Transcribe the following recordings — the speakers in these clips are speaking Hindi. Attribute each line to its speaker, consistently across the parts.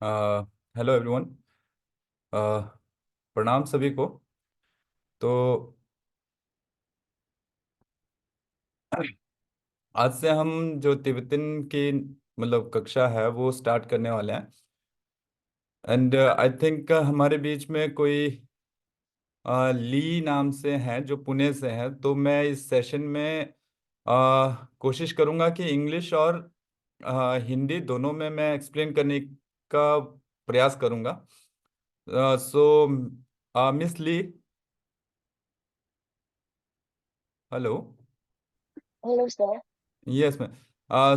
Speaker 1: Hello everyone. प्रणाम सभी को। तो आज से हम जो तिब्बतन की मतलब कक्षा है वो स्टार्ट करने वाले हैं। एंड आई थिंक हमारे बीच में कोई ली नाम से हैं जो पुणे से हैं, तो मैं इस सेशन में कोशिश करूंगा कि इंग्लिश और हिंदी दोनों में मैं एक्सप्लेन करने का प्रयास करूंगा। सो miss Lee, hello.
Speaker 2: Hello, sir.
Speaker 1: Yes, ma'am.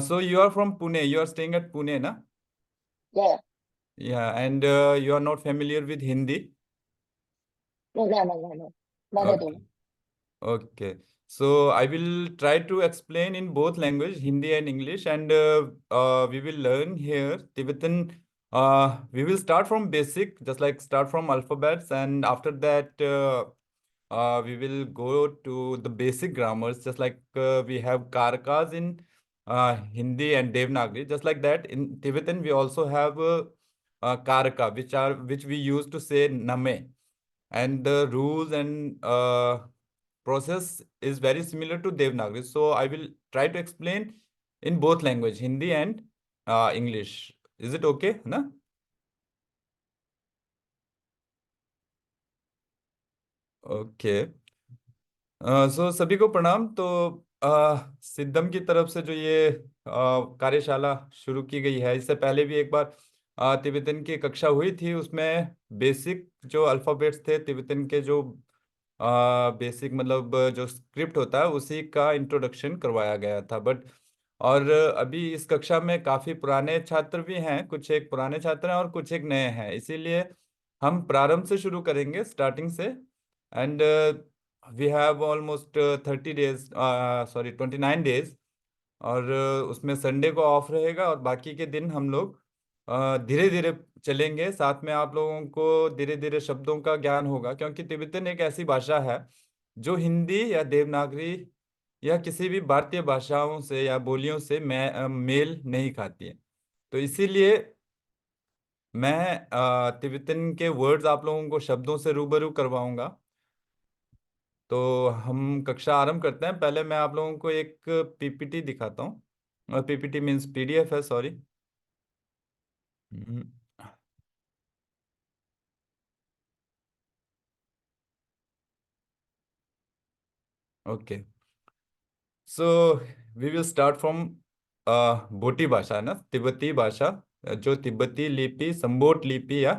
Speaker 1: So you are from Pune. You are staying at Pune, na?
Speaker 2: Yeah.
Speaker 1: Yeah, and you are not familiar with Hindi.
Speaker 2: No, no, no, no, no. None at
Speaker 1: Okay.
Speaker 2: all.
Speaker 1: Okay. So I will try to explain in both language, Hindi and English, and we will learn here Tibetan. We will start from basic, just like start from alphabets, and after that, we will go to the basic grammars, just like we have karakas in Hindi and Devanagari. Just like that, in Tibetan, we also have karaka, which we use to say name, and the rules and process is very similar to Devanagari. So I will try to explain in both language, Hindi and English. Is it okay? Na? Okay. सो सभी को प्रणाम। तो सिद्धम की तरफ से जो ये कार्यशाला शुरू की गई है, इससे पहले भी एक बार तिब्बतन की कक्षा हुई थी। उसमें बेसिक जो अल्फ़ाबेट्स थे तिब्बतन के, जो बेसिक मतलब जो स्क्रिप्ट होता है उसी का इंट्रोडक्शन करवाया गया था। बट और अभी इस कक्षा में काफ़ी पुराने छात्र भी हैं, कुछ एक पुराने छात्र हैं और कुछ एक नए हैं, इसीलिए हम प्रारंभ से शुरू करेंगे, स्टार्टिंग से। And we have almost 30 days, sorry 29 days. और उसमें संडे को ऑफ रहेगा और बाकी के दिन हम लोग धीरे धीरे चलेंगे। साथ में आप लोगों को धीरे धीरे शब्दों का ज्ञान होगा, क्योंकि तिब्बतन एक ऐसी भाषा है जो हिंदी या देवनागरी या किसी भी भारतीय भाषाओं से या बोलियों से मेल नहीं खाती है। तो इसीलिए मैं तिब्बतन के वर्ड्स आप लोगों को शब्दों से रूबरू करवाऊंगा। तो हम कक्षा आरंभ करते हैं। पहले मैं आप लोगों को एक पीपीटी दिखाता हूँ। पीपीटी मीन्स पीडीएफ है, sorry. Okay. So we will start from Bhoti भाषा, है ना, तिब्बती भाषा, जो तिब्बती लिपि, संबोट लिपि या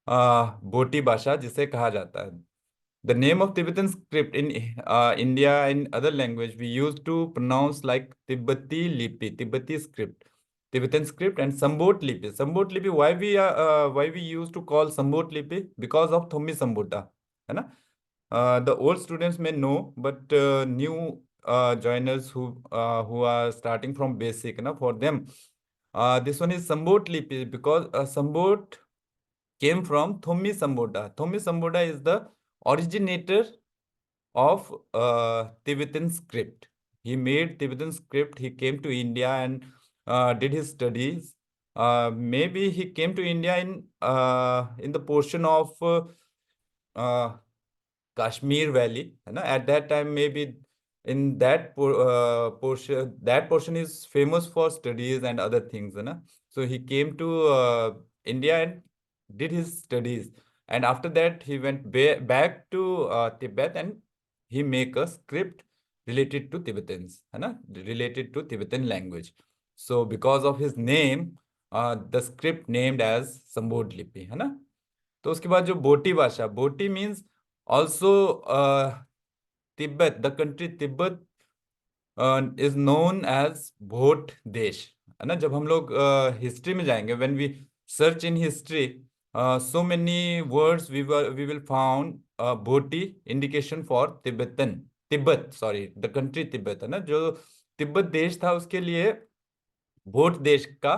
Speaker 1: बोटी भाषा जिसे कहा जाता है। The name of Tibetan script in India and other language we used to pronounce like Tibbeti lipi, Tibbeti script, Tibetan script, and Sambot lipi. Sambot lipi. Why we used to call Sambot lipi? Because of Thommi Sambota, है ना? The old students may know, but new joiners who are starting from basic, na, for them, this one is Sambot lipi because Sambot came from Thommi Samboda. Thommi Samboda is the originator of Tibetan script. He made Tibetan script. He came to India and did his studies. Maybe he came to India in the portion of uh, Kashmir Valley, है ना? At that time, maybe in that portion is famous for studies and other things, है ना? So he came to India and did his studies, and after that he went back to Tibet, and he make a script related to Tibetans, है ना? Related to Tibetan language. So because of his name, the script named as Sambodh Lipi, है ना? तो उसके बाद जो बोटी भाषा, Boti means also Tibet, the country Tibet is known as Bhot Desh, है ना? जब हम लोग हिस्ट्री में जाएंगे, when we search in history, so many words we will found Bhoti indication for Tibetan, Tibet, sorry, the country Tibet, है ना? जो तिब्बत देश था उसके लिए भोट देश का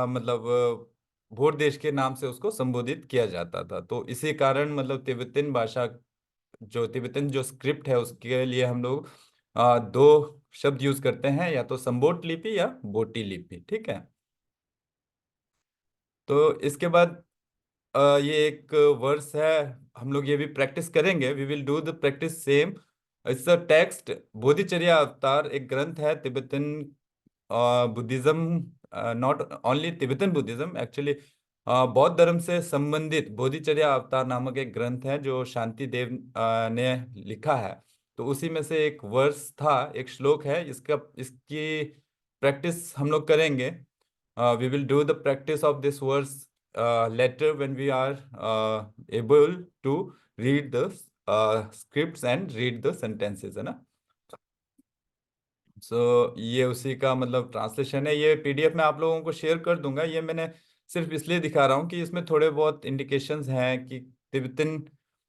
Speaker 1: मतलब भोट देश के नाम से उसको संबोधित किया जाता था। तो इसी कारण मतलब तिब्बतन भाषा, जो तिब्बतन जो स्क्रिप्ट है उसके लिए हम लोग दो शब्द यूज करते हैं, या तो संबोट लिपि या बोटी लिपि, ठीक है? तो इसके बाद ये एक वर्स है, हम लोग ये भी प्रैक्टिस करेंगे, we will do the practice same. It's a text, Bodhicharya Avatar एक ग्रंथ है Tibetan Buddhism, not only Tibetan Buddhism actually, बौद्ध धर्म से संबंधित बोधिचर्या अवतार नामक एक ग्रंथ है जो शांति देव ने लिखा है। तो उसी में से एक वर्स था, एक श्लोक है इसका, इसकी प्रैक्टिस हम लोग करेंगे। We will do the practice of this verse later when we are able to read the scripts and read the sentences, है ना। ये उसी का मतलब ट्रांसलेशन है, ये पीडीएफ में आप लोगों को शेयर कर दूंगा। ये मैंने सिर्फ इसलिए दिखा रहा हूँ कि इसमें थोड़े बहुत इंडिकेशंस हैं कि तिब्बतन,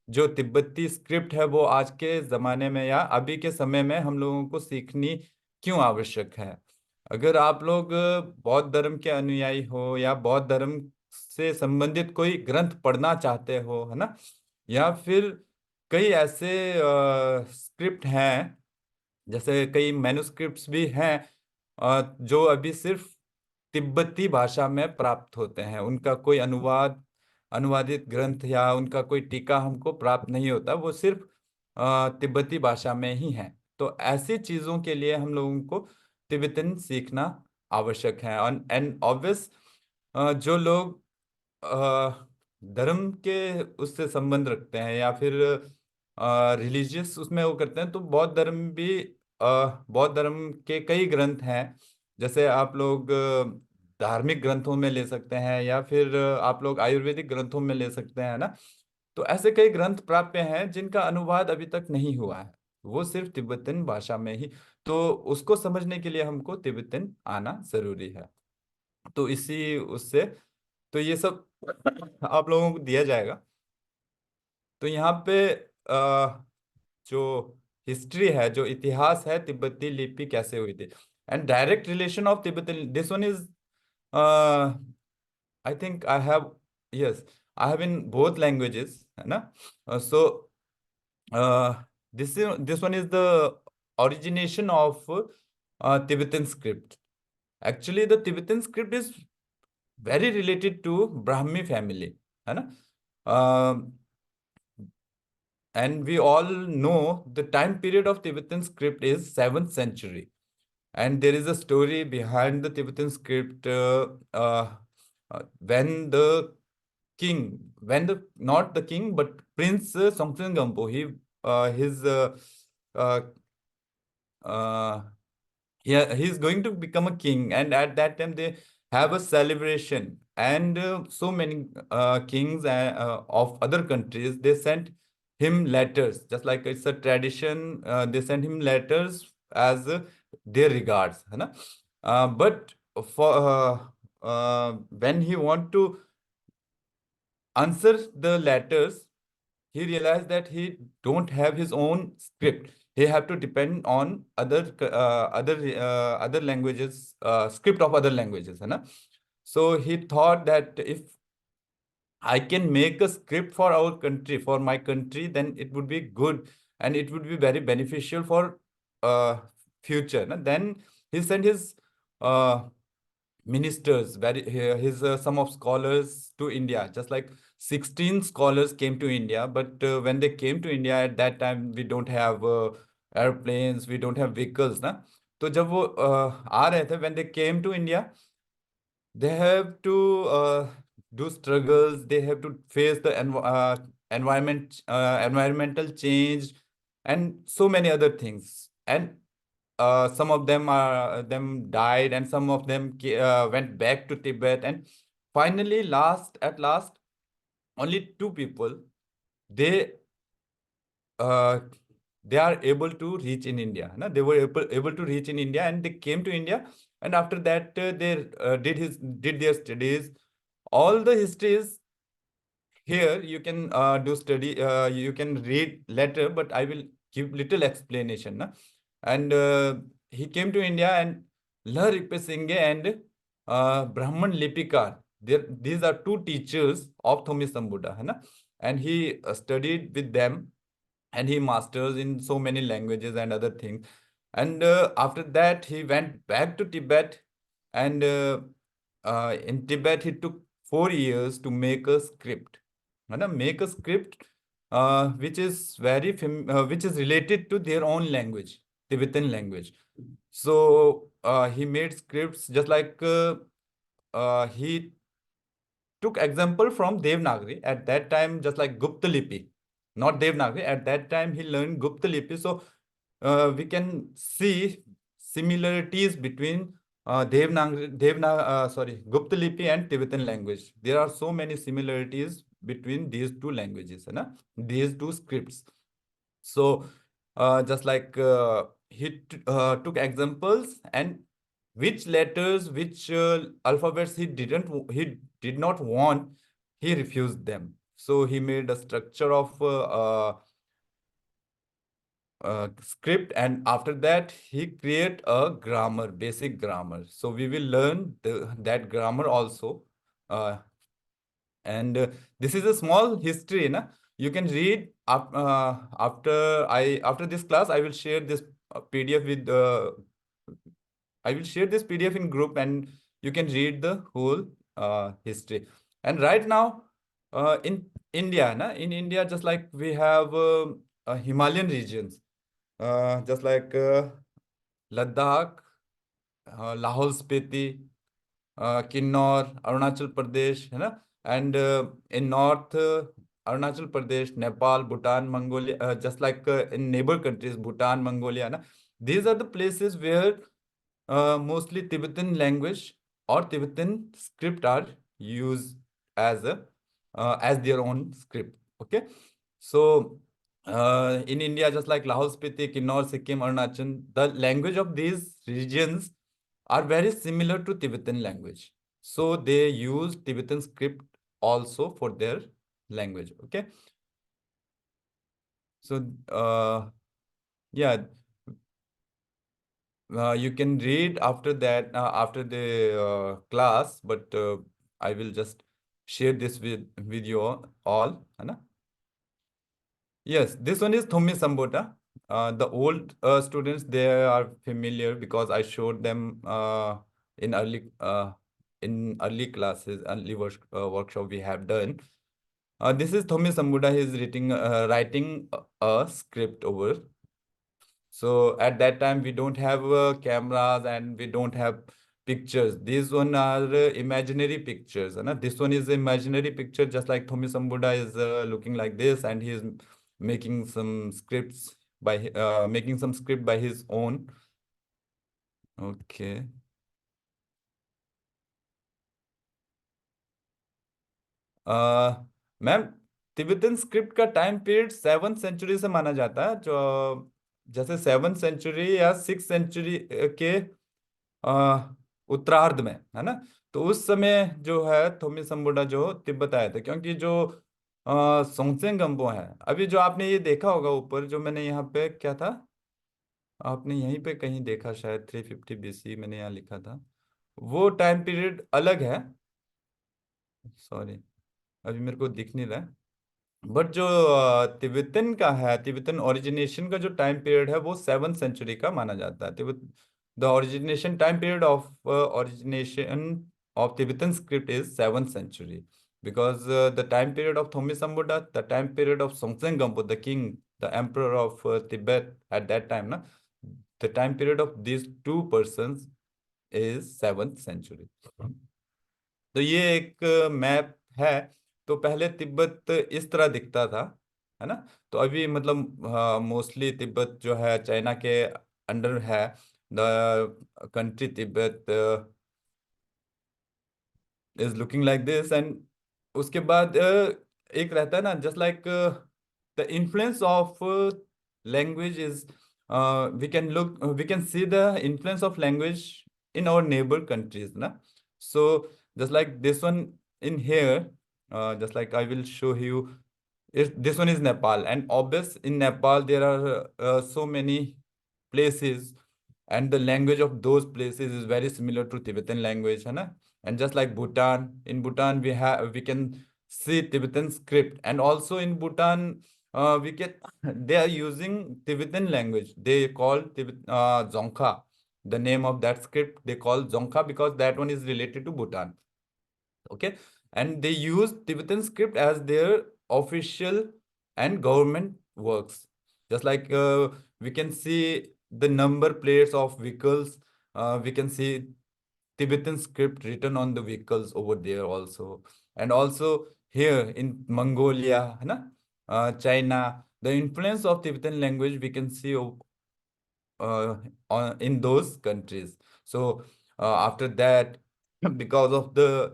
Speaker 1: जो तिब्बती स्क्रिप्ट है वो आज के ज़माने में या अभी के समय में हम लोगों को सीखनी क्यों आवश्यक है। अगर आप लोग बौद्ध धर्म के अनुयायी हो या बौद्ध धर्म से संबंधित कोई ग्रंथ पढ़ना चाहते हो, है ना, या फिर कई ऐसे स्क्रिप्ट हैं, जैसे कई मैन्युस्क्रिप्ट्स भी हैं जो अभी सिर्फ तिब्बती भाषा में प्राप्त होते हैं, उनका कोई अनुवादित ग्रंथ या उनका कोई टीका हमको प्राप्त नहीं होता, वो सिर्फ तिब्बती भाषा में ही है। तो ऐसी चीज़ों के लिए हम लोगों को तिब्बतन सीखना आवश्यक है। एंड ऑब्वियस, जो लोग धर्म के उससे संबंध रखते हैं या फिर रिलीजियस उसमें वो करते हैं, तो बौद्ध धर्म भी, बौद्ध धर्म के कई ग्रंथ हैं, जैसे आप लोग धार्मिक ग्रंथों में ले सकते हैं या फिर आप लोग आयुर्वेदिक ग्रंथों में ले सकते हैं ना। तो ऐसे कई ग्रंथ प्राप्य हैं जिनका अनुवाद अभी तक नहीं हुआ है, वो सिर्फ तिब्बतन भाषा में ही। तो उसको समझने के लिए हमको तिब्बतन आना जरूरी है। तो इसी उससे तो ये सब आप लोगों को दिया जाएगा। तो यहाँ पे जो हिस्ट्री है, जो इतिहास है, तिब्बती लिपि कैसे हुई थी, एंड डायरेक्ट रिलेशन ऑफ तिब्बती, this one is, I think I have, yes, I have in both languages, है ना। सो this one is the origination of Tibetan script. Actually the Tibetan script is very related to Brahmi family, है ना। uh, and we all know the time period of Tibetan script is 7th century, and there is a story behind the Tibetan script, when the king, when the not the king but Prince Songtsen Gampo, he his uh, uh, he is going to become a king, and at that time they have a celebration, and so many kings of other countries, they sent him letters, just like it's a tradition, they sent him letters as their regards, है ना। But for when he want to answer the letters, he realized that he don't have his own script. He have to depend on other languages, script of other languages, है ना। So he thought that if I can make a script for our country, for my country, then it would be good and it would be very beneficial for uh, future, na? Then he sent his uh, ministers, very his some of scholars to India, just like 16 scholars came to India. But when they came to India at that time, we don't have airplanes, we don't have vehicles, ना। तो जब वो आ रहे थे, when they came to India, they have to do struggles, they have to face the environmental change and so many other things. And some of them died, and some of them went back to Tibet, and finally last at last only two people, they uh, they are able to reach in India, na? They were able to reach in India, and they came to India, and after that they did their studies. All the histories here you can do study, you can read later, but I will give little explanation, na? And he came to India, and Laharippe Singhe and Brahman Lipikar, these are two teachers of Thomi Sambuddha, है ना। And he studied with them, and he masters in so many languages and other things. And after that he went back to Tibet, and in Tibet he took 4 years to make a script, है ना, make a script which is which is related to their own language, Tibetan language. So he made scripts just like he took example from Devanagari at that time, just like Gupta Lipi, not Devanagari. At that time, he learned Gupta Lipi, so we can see similarities between Gupta Lipi and Tibetan language. There are so many similarities between these two languages, है ना, these two scripts. So just like took examples, and which letters, which alphabets he did not want, he refused them. So he made a structure of script, and after that he create a grammar, basic grammar. So we will learn that grammar also. Uh, and this is a small history, na? You can read after this class. I will share this PDF with I will share this PDF in group, and you can read the whole history. And right now, in India, na, in India, just like we have Himalayan regions, just like Ladakh, Lahore Spiti, Kinnor, Arunachal Pradesh, है ना, and in north, Arunachal Pradesh, Nepal, Bhutan, Mongolia, just like in neighbor countries, Bhutan, Mongolia, na, these are the places where mostly Tibetan language or Tibetan script are used as their own script. Okay, so in India, just like Lahore Spiti, Kinnor, Sikkim, Arunachal, the language of these regions are very similar to Tibetan language. So they use Tibetan script also for their language. Okay. So yeah, you can read after that, after the class, but I will just share this with you all, है ना? Yes, this one is Thomi Sambota. The old students, they are familiar because I showed them in early classes, workshop we have done. This is Thomi Sambuda. He is writing a script over. So at that time, we don't have cameras and we don't have pictures. These one are imaginary pictures. And this one is imaginary picture, just like Thomi Sambuda is looking like this, and he is making some scripts making some script by his own. Okay. Ma'am, Tibetan script का टाइम पीरियड 7th सेंचुरी से माना जाता है, जो जैसे 7th सेंचुरी या 6th सेंचुरी के उत्तरार्ध में, है ना। तो उस समय जो है थोमी संबुडा जो तिब्बत आए थे, क्योंकि जो सोंगसेन गम्पो है, अभी जो आपने ये देखा होगा ऊपर, जो मैंने यहाँ पे क्या था, आपने यहीं पे कहीं देखा शायद 350 BC मैंने यहाँ लिखा था, वो टाइम पीरियड अलग है। सॉरी, अभी मेरे को दिख नहीं रहा है। बट जो तिब्बतन का है, तिब्बतन ओरिजिनेशन का जो टाइम पीरियड है वो 7th सेंचुरी का माना जाता है। Tibet the origination time period of origination of Tibetan script is 7th century, because the time period of Thomi Sambuddha, the time period of Songtsen Gampo, the king, the emperor of Tibet at that time, na, the time period of these two persons is 7th century. तो ये एक मैप है। तो पहले तिब्बत इस तरह दिखता था, है ना। तो अभी मतलब मोस्टली तिब्बत जो है चाइना के अंडर है, the country Tibet is looking like this. And उसके बाद एक रहता है ना, just like the influence of language is, we can see the influence of language in our neighbour countries ना। So just like this one in here, just like I will show you, if this one is Nepal, and obvious in Nepal there are so many places, and the language of those places is very similar to Tibetan language, है ना। And just like Bhutan, in Bhutan we can see Tibetan script, and also in Bhutan we can they are using Tibetan language. They call Dzongkha. The name of that script they call Dzongkha, because that one is related to Bhutan. Okay. and they use Tibetan script as their official and government works. Just like we can see the number plates of vehicles, we can see Tibetan script written on the vehicles over there also. And also here in Mongolia, है ना, China, the influence of Tibetan language we can see uh, in those countries. So after that, because of the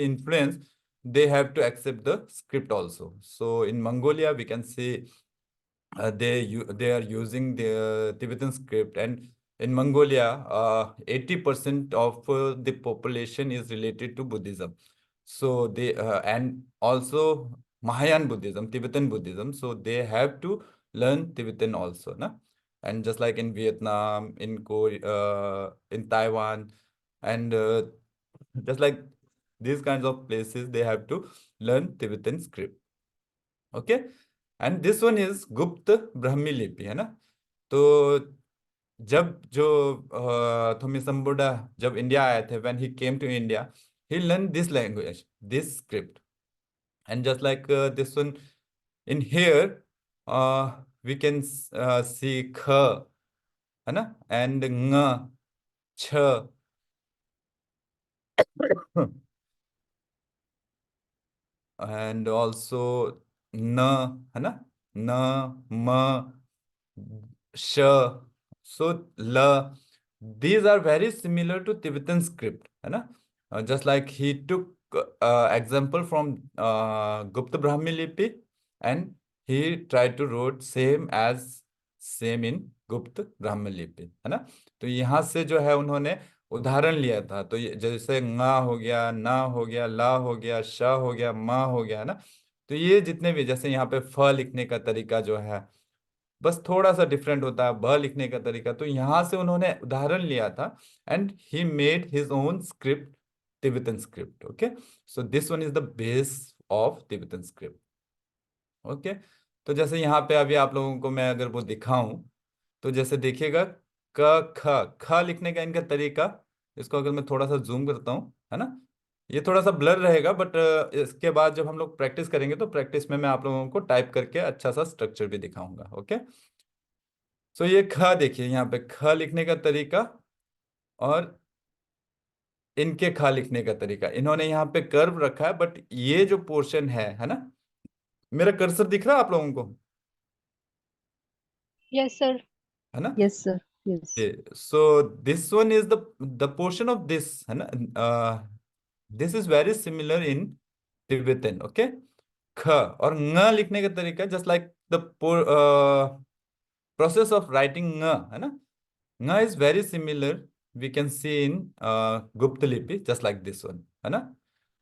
Speaker 1: influence, they have to accept the script also. So in Mongolia, we can see they are using the Tibetan script, and in Mongolia, 80% of the population is related to Buddhism. So they and also Mahayan Buddhism, Tibetan Buddhism. So they have to learn Tibetan also, na? And just like in Vietnam, in Korea, in Taiwan, and just like these kinds of places, they have to learn Tibetan script. Okay, and this one is गुप्त ब्राह्मी लिपि, है ना? तो जब जो थोमिसम बुड्ढा जब इंडिया आए थे, when he came to India, he learn this language, this script, and just like this one in here we can see ख, है ना, एंड ng, छ, एंड ऑल्सो न, है ना, न, म, sh, so la. These are very similar to Tibetan script, है ना? Just like he took example from Gupta Brahmi Lipi, and he tried to wrote same in गुप्त ब्राह्मी लिपि, है ना? तो यहाँ से जो है उन्होंने उदाहरण लिया था। तो ये जैसे ङा हो गया, ना हो गया, ला हो गया, श हो गया, मा हो गया, है ना? तो ये जितने भी, जैसे यहाँ पे फ लिखने का तरीका जो है बस थोड़ा सा डिफरेंट होता है, ब लिखने का तरीका, तो यहां से उन्होंने उदाहरण लिया था, and he made his own script, Tibetan script. Okay, so this one is the base of Tibetan script. Okay, तो जैसे यहाँ पे अभी आप लोगों को मैं अगर वो दिखाऊं, तो जैसे देखिएगा, क ख ख लिखने का इनका तरीका, इसको अगर मैं थोड़ा सा जूम करता हूँ, है ना, ये थोड़ा सा ब्लर रहेगा, बट इसके बाद जब हम लोग प्रैक्टिस करेंगे तो प्रैक्टिस में मैं आप लोगों को टाइप करके अच्छा सा स्ट्रक्चर भी दिखाऊंगा। ओके, सो ये ख देखिए, यहाँ पे ख लिखने का तरीका और इनके ख लिखने का तरीका, इन्होंने यहाँ पे कर्व रखा है, बट ये जो पोर्शन है ना, मेरा कर्सर दिख रहा है आप लोगों को,
Speaker 2: यस सर।
Speaker 1: है ना?
Speaker 3: Yes, sir. Yes.
Speaker 1: So this one is the portion of this, है ना, this is very similar in Tibetan. Okay, ख और ng लिखने का तरीका just like the process of writing ng, है ना, ng is very similar, we can see in Gupta Lipi, just like this one, है ना?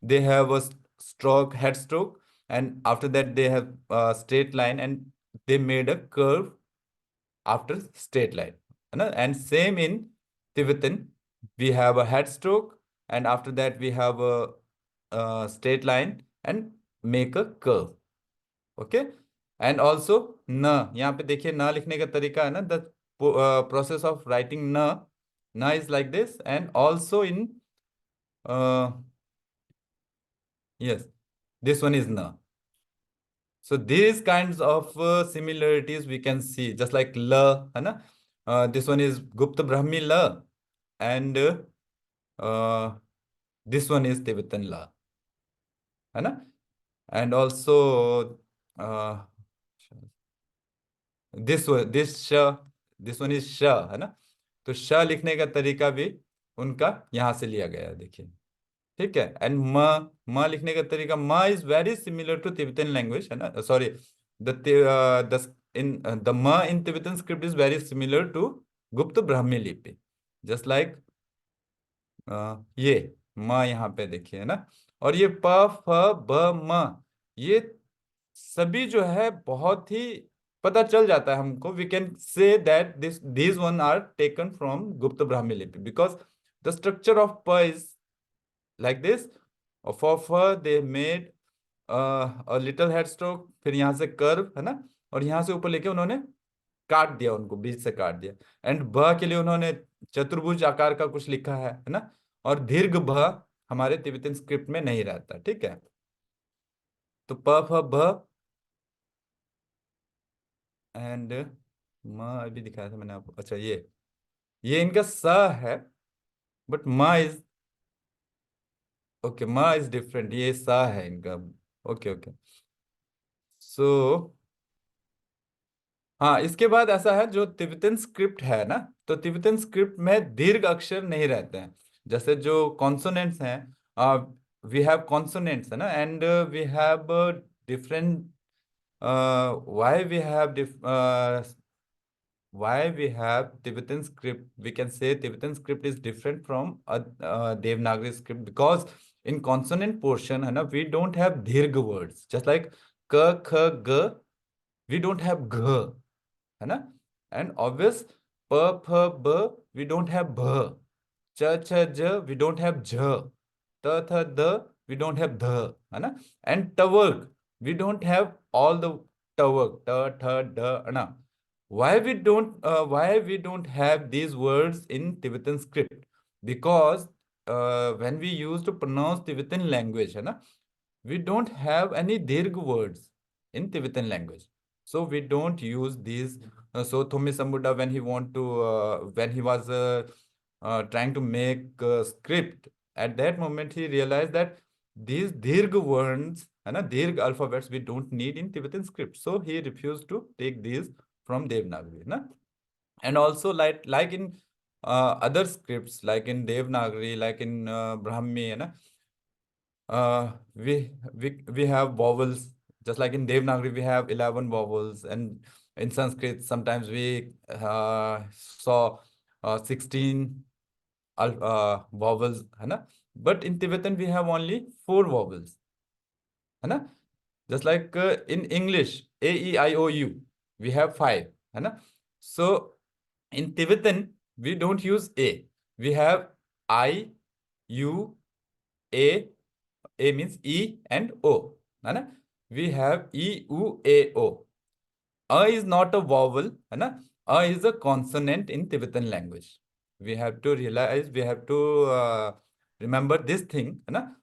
Speaker 1: They have a stroke, head stroke, and after that they have a straight line, and they made a curve after straight line, है ना? And same in Tibetan, we have a head stroke, and after that we have a straight line and make a curve। Okay, and also न, यहाँ पे देखिए न लिखने का तरीका, है ना, द प्रोसेस ऑफ राइटिंग न is like this, and also in yes, this one is न। सो these kinds of similarities we can see, just like ल, है ना, दिस वन इज गुप्त ब्राह्मी ल, and this one is Tibetan ल, है ना? एंड ऑल्सो दिस श, दिस वन इज श, है ना? तो श लिखने का तरीका भी उनका यहां से लिया गया है, देखिए, ठीक है। एंड म लिखने का तरीका, म is very similar to Tibetan language, है ना, सॉरी, द इन द म in Tibetan script is very similar to Gupta Brahmi लिपि, जस्ट लाइक ये म यहाँ पे देखिए, है ना। और ये प फ ब म, ये सभी जो है बहुत ही पता चल जाता है हमको, we can say that these one are taken from Gupta Brahmi Lipi, because the structure of pa is like this, for they made a little head stroke, फिर यहाँ से कर्व, है ना, और यहाँ से ऊपर लेके उन्होंने काट दिया, उनको बीच से काट दिया। एंड ब के लिए उन्होंने चतुर्भुज आकार का कुछ लिखा है ना, और दीर्घ भ, हमारे तिब्बतन स्क्रिप्ट में नहीं रहता, ठीक है। तो प फ ब एंड म अभी दिखाया था मैंने आपको, अच्छा ये इनका स है, बट म इज, ओके म इज डिफरेंट, ये स है इनका। Okay okay. सो हाँ, इसके बाद ऐसा है जो तिब्बतन स्क्रिप्ट है ना, तो तिब्बतन स्क्रिप्ट में दीर्घ अक्षर नहीं रहते हैं। जैसे जो कॉन्सोनेंट्स हैं, वी हैव कॉन्सोनेंट्स है ना, and we have different, why we have why we have Tibetan script, we can say Tibetan script is different from Devanagari script, because in consonant portion है ना, we don't have दीर्घ words, just like क ख ग, we don't have घ, है ना, and obvious प फ ब, we don't have भ, च छ ज, we don't have झ, त थ द, we don't have ध, है ना, and tवर्ग, we don't have all the tवर्ग, t ठ ड, है ना। Why we don't have these words in Tibetan script? Because when we use to pronounce Tibetan language, है ना, we don't have any dirgh words in Tibetan language. So we don't use these. So Thomi Sambuddha, when he was trying to make a script, at that moment he realized that these dirgh words, है ना, dirgh alphabets we don't need in Tibetan script. So he refused to take these from Devanagari, na? And also like in other scripts, like in Devanagari, like in Brahmi, na, we have vowels. Just like in Devanagari, we have 11 vowels, and in Sanskrit, sometimes we saw 16 vowels, है ना? But in Tibetan, we have only 4 vowels, है ना? Just like in English, A, E, I, O, U, we have 5, है ना? So in Tibetan, we don't use A. We have I, U, A. A means E and O, है ना? We have E, U, A, O. A is not a vowel, है ना? A is a consonant in Tibetan language. We have to realize, we have to remember this thing, है ना?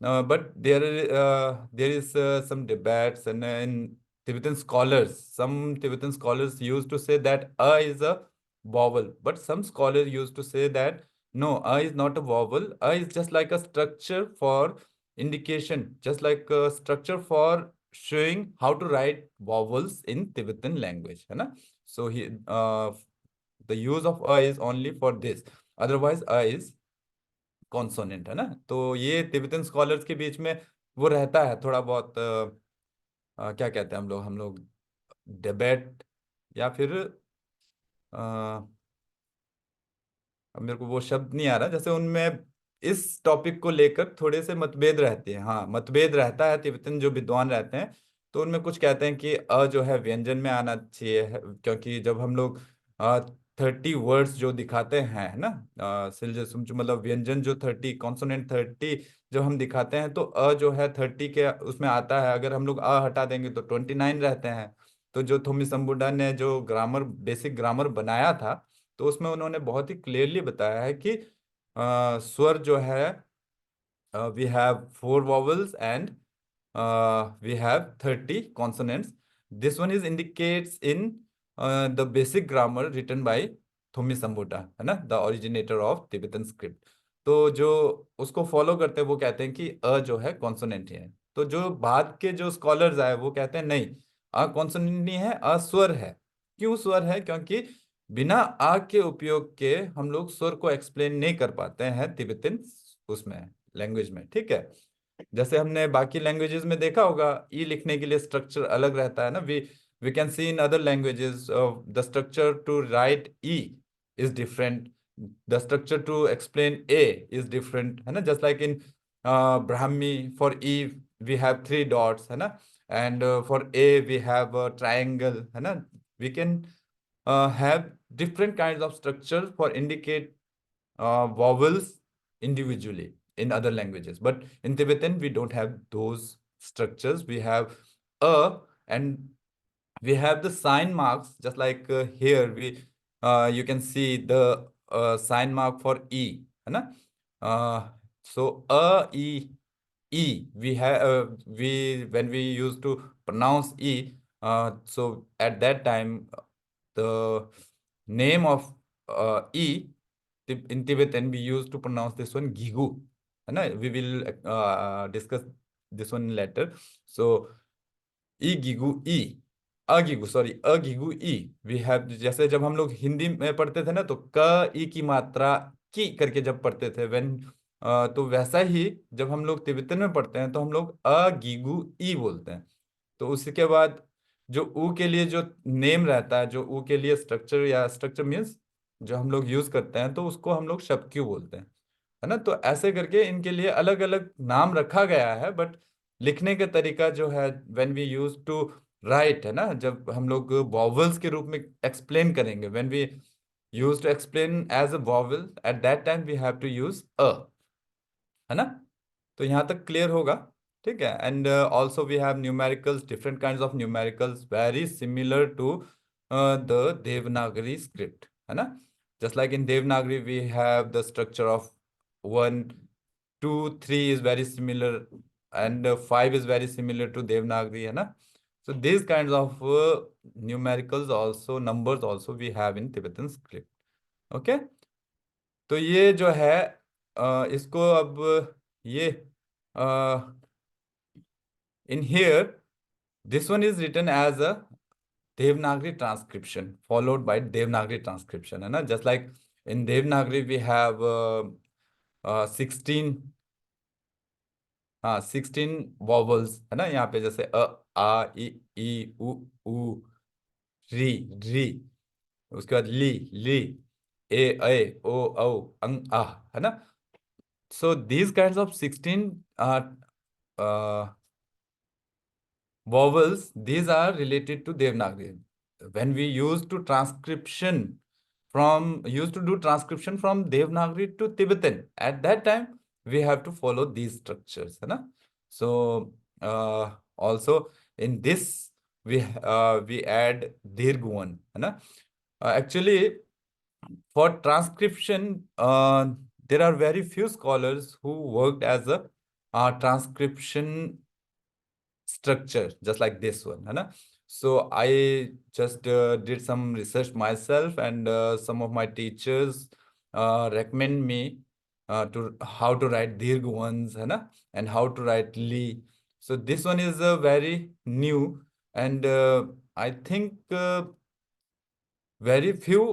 Speaker 1: But there is some debates, and in Tibetan scholars, some Tibetan scholars used to say that a is a vowel, but some scholars used to say that no, a is not a vowel. A is just like a structure for indication, just like a structure for showing how to write vowels in Tibetan language, है ना? So the use of a is only for this. Otherwise, a is consonant, है ना। तो ये तिब्बतन स्कॉलर्स के बीच में वो रहता है थोड़ा बहुत, क्या कहते हैं हम लोग डिबेट, या फिर अब मेरे को वो शब्द नहीं आ रहा, जैसे उनमें इस टॉपिक को लेकर थोड़े से मतभेद रहते हैं। हाँ, मतभेद रहता है, तिब्बतन जो विद्वान रहते हैं तो उनमें कुछ कहते हैं कि अ जो है व्यंजन में आना चाहिए क्योंकि जब हम लोग 30 वर्ड्स जो दिखाते हैं, है ना, सिलजे सुमचू, मतलब व्यंजन जो 30, कॉन्सोनेंट 30 जब हम दिखाते हैं तो अ जो है 30 के उसमें आता है, अगर हम लोग अ हटा देंगे तो 29 रहते हैं। तो जो थोमी सम्बुडा ने जो ग्रामर, बेसिक ग्रामर बनाया था, तो उसमें उन्होंने बहुत ही क्लियरली बताया है कि स्वर जो है, we have 4 vowels and we have 30 consonants. This one is indicates in the basic grammar written by Thomi Sambuta, है ना, the originator of Tibetan script. तो जो उसको फॉलो करते हैं वो कहते हैं कि अ जो है कॉन्सोनेंट ही है। तो जो बाद के जो स्कॉलर्स आए वो कहते हैं नहीं, अ कॉन्सोनेंट नहीं है, अ स्वर है। क्यों स्वर है? क्योंकि बिना आ के उपयोग के हम लोग स्वर को एक्सप्लेन नहीं कर पाते हैं तिब्बतन उसमें, लैंग्वेज में, ठीक है। जैसे हमने बाकी लैंग्वेजेस में देखा होगा, ई लिखने के लिए स्ट्रक्चर अलग रहता है ना, we can see in other languages the structure to write ई is different, the structure to explain ए इज डिफरेंट, है ना। Just like in Brahmi, for ई वी हैव 3 डॉट्स, है ना, एंड फॉर ए वी हैव ट्राइंगल, है ना। We can have different kinds of structures for indicate vowels individually in other languages, but in Tibetan we don't have those structures. We have a, and we have the sign marks, just like here we you can see the sign mark for e, है ना, So e we have we when we used to pronounce e, so at that time the name of e in Tibetan we used to pronounce this one gigu, है ना. We will discuss this one later. So ई गिगु ई, अगिगु सॉरी अगिगु ई वी हैव. जैसे जब हम लोग हिंदी में पढ़ते थे ना तो क ई की मात्रा की करके जब पढ़ते थे व्हेन, तो वैसा ही जब हम लोग तिब्बतन में पढ़ते हैं तो हम लोग अगिगु ई बोलते हैं. तो उसके बाद जो ऊ के लिए जो नेम रहता है, जो ऊ के लिए स्ट्रक्चर, या स्ट्रक्चर मीन्स जो हम लोग यूज करते हैं, तो उसको हम लोग शब्द बोलते हैं, है ना. तो ऐसे करके इनके लिए अलग अलग नाम रखा गया है, बट लिखने का तरीका जो है when we use to write, है ना, जब हम लोग वॉवल्स के रूप में एक्सप्लेन करेंगे, when we use to explain as a vowel, at that time we have to use अ, है ना. तो यहाँ तक क्लियर होगा. ठीक है. And also we have numericals, different kinds of numericals very similar to the Devanagari script, है ना. Just like in Devanagari we have the structure of 1 2 3 is very similar, and 5 is very similar to Devanagari, है ना. So these kinds of numericals also, numbers also we have in Tibetan script. Okay. तो ये जो है इसको अब ये in here this one is written as a Devanagari transcription followed by Devanagari transcription, है ना. Just like in Devanagari we have 16, हाँ 16 वॉवल्स, है ना. यहाँ पे जैसे आ ई उ री री, उसके बाद ली ली, ओ औ अंग आ, है ना. So these kinds of 16 vowels, these are related to Devanagari. When we used to transcription used to do transcription from Devanagari to Tibetan, at that time we have to follow these structures, है ना. So also in this we add Dirghuvan, है ना. Actually for transcription there are very few scholars who worked as a transcription structure just like this one, है ना. So I just did some research myself, and some of my teachers recommend me to how to write dirgh ones, है ना, and how to write li. So this one is very new, and I think very few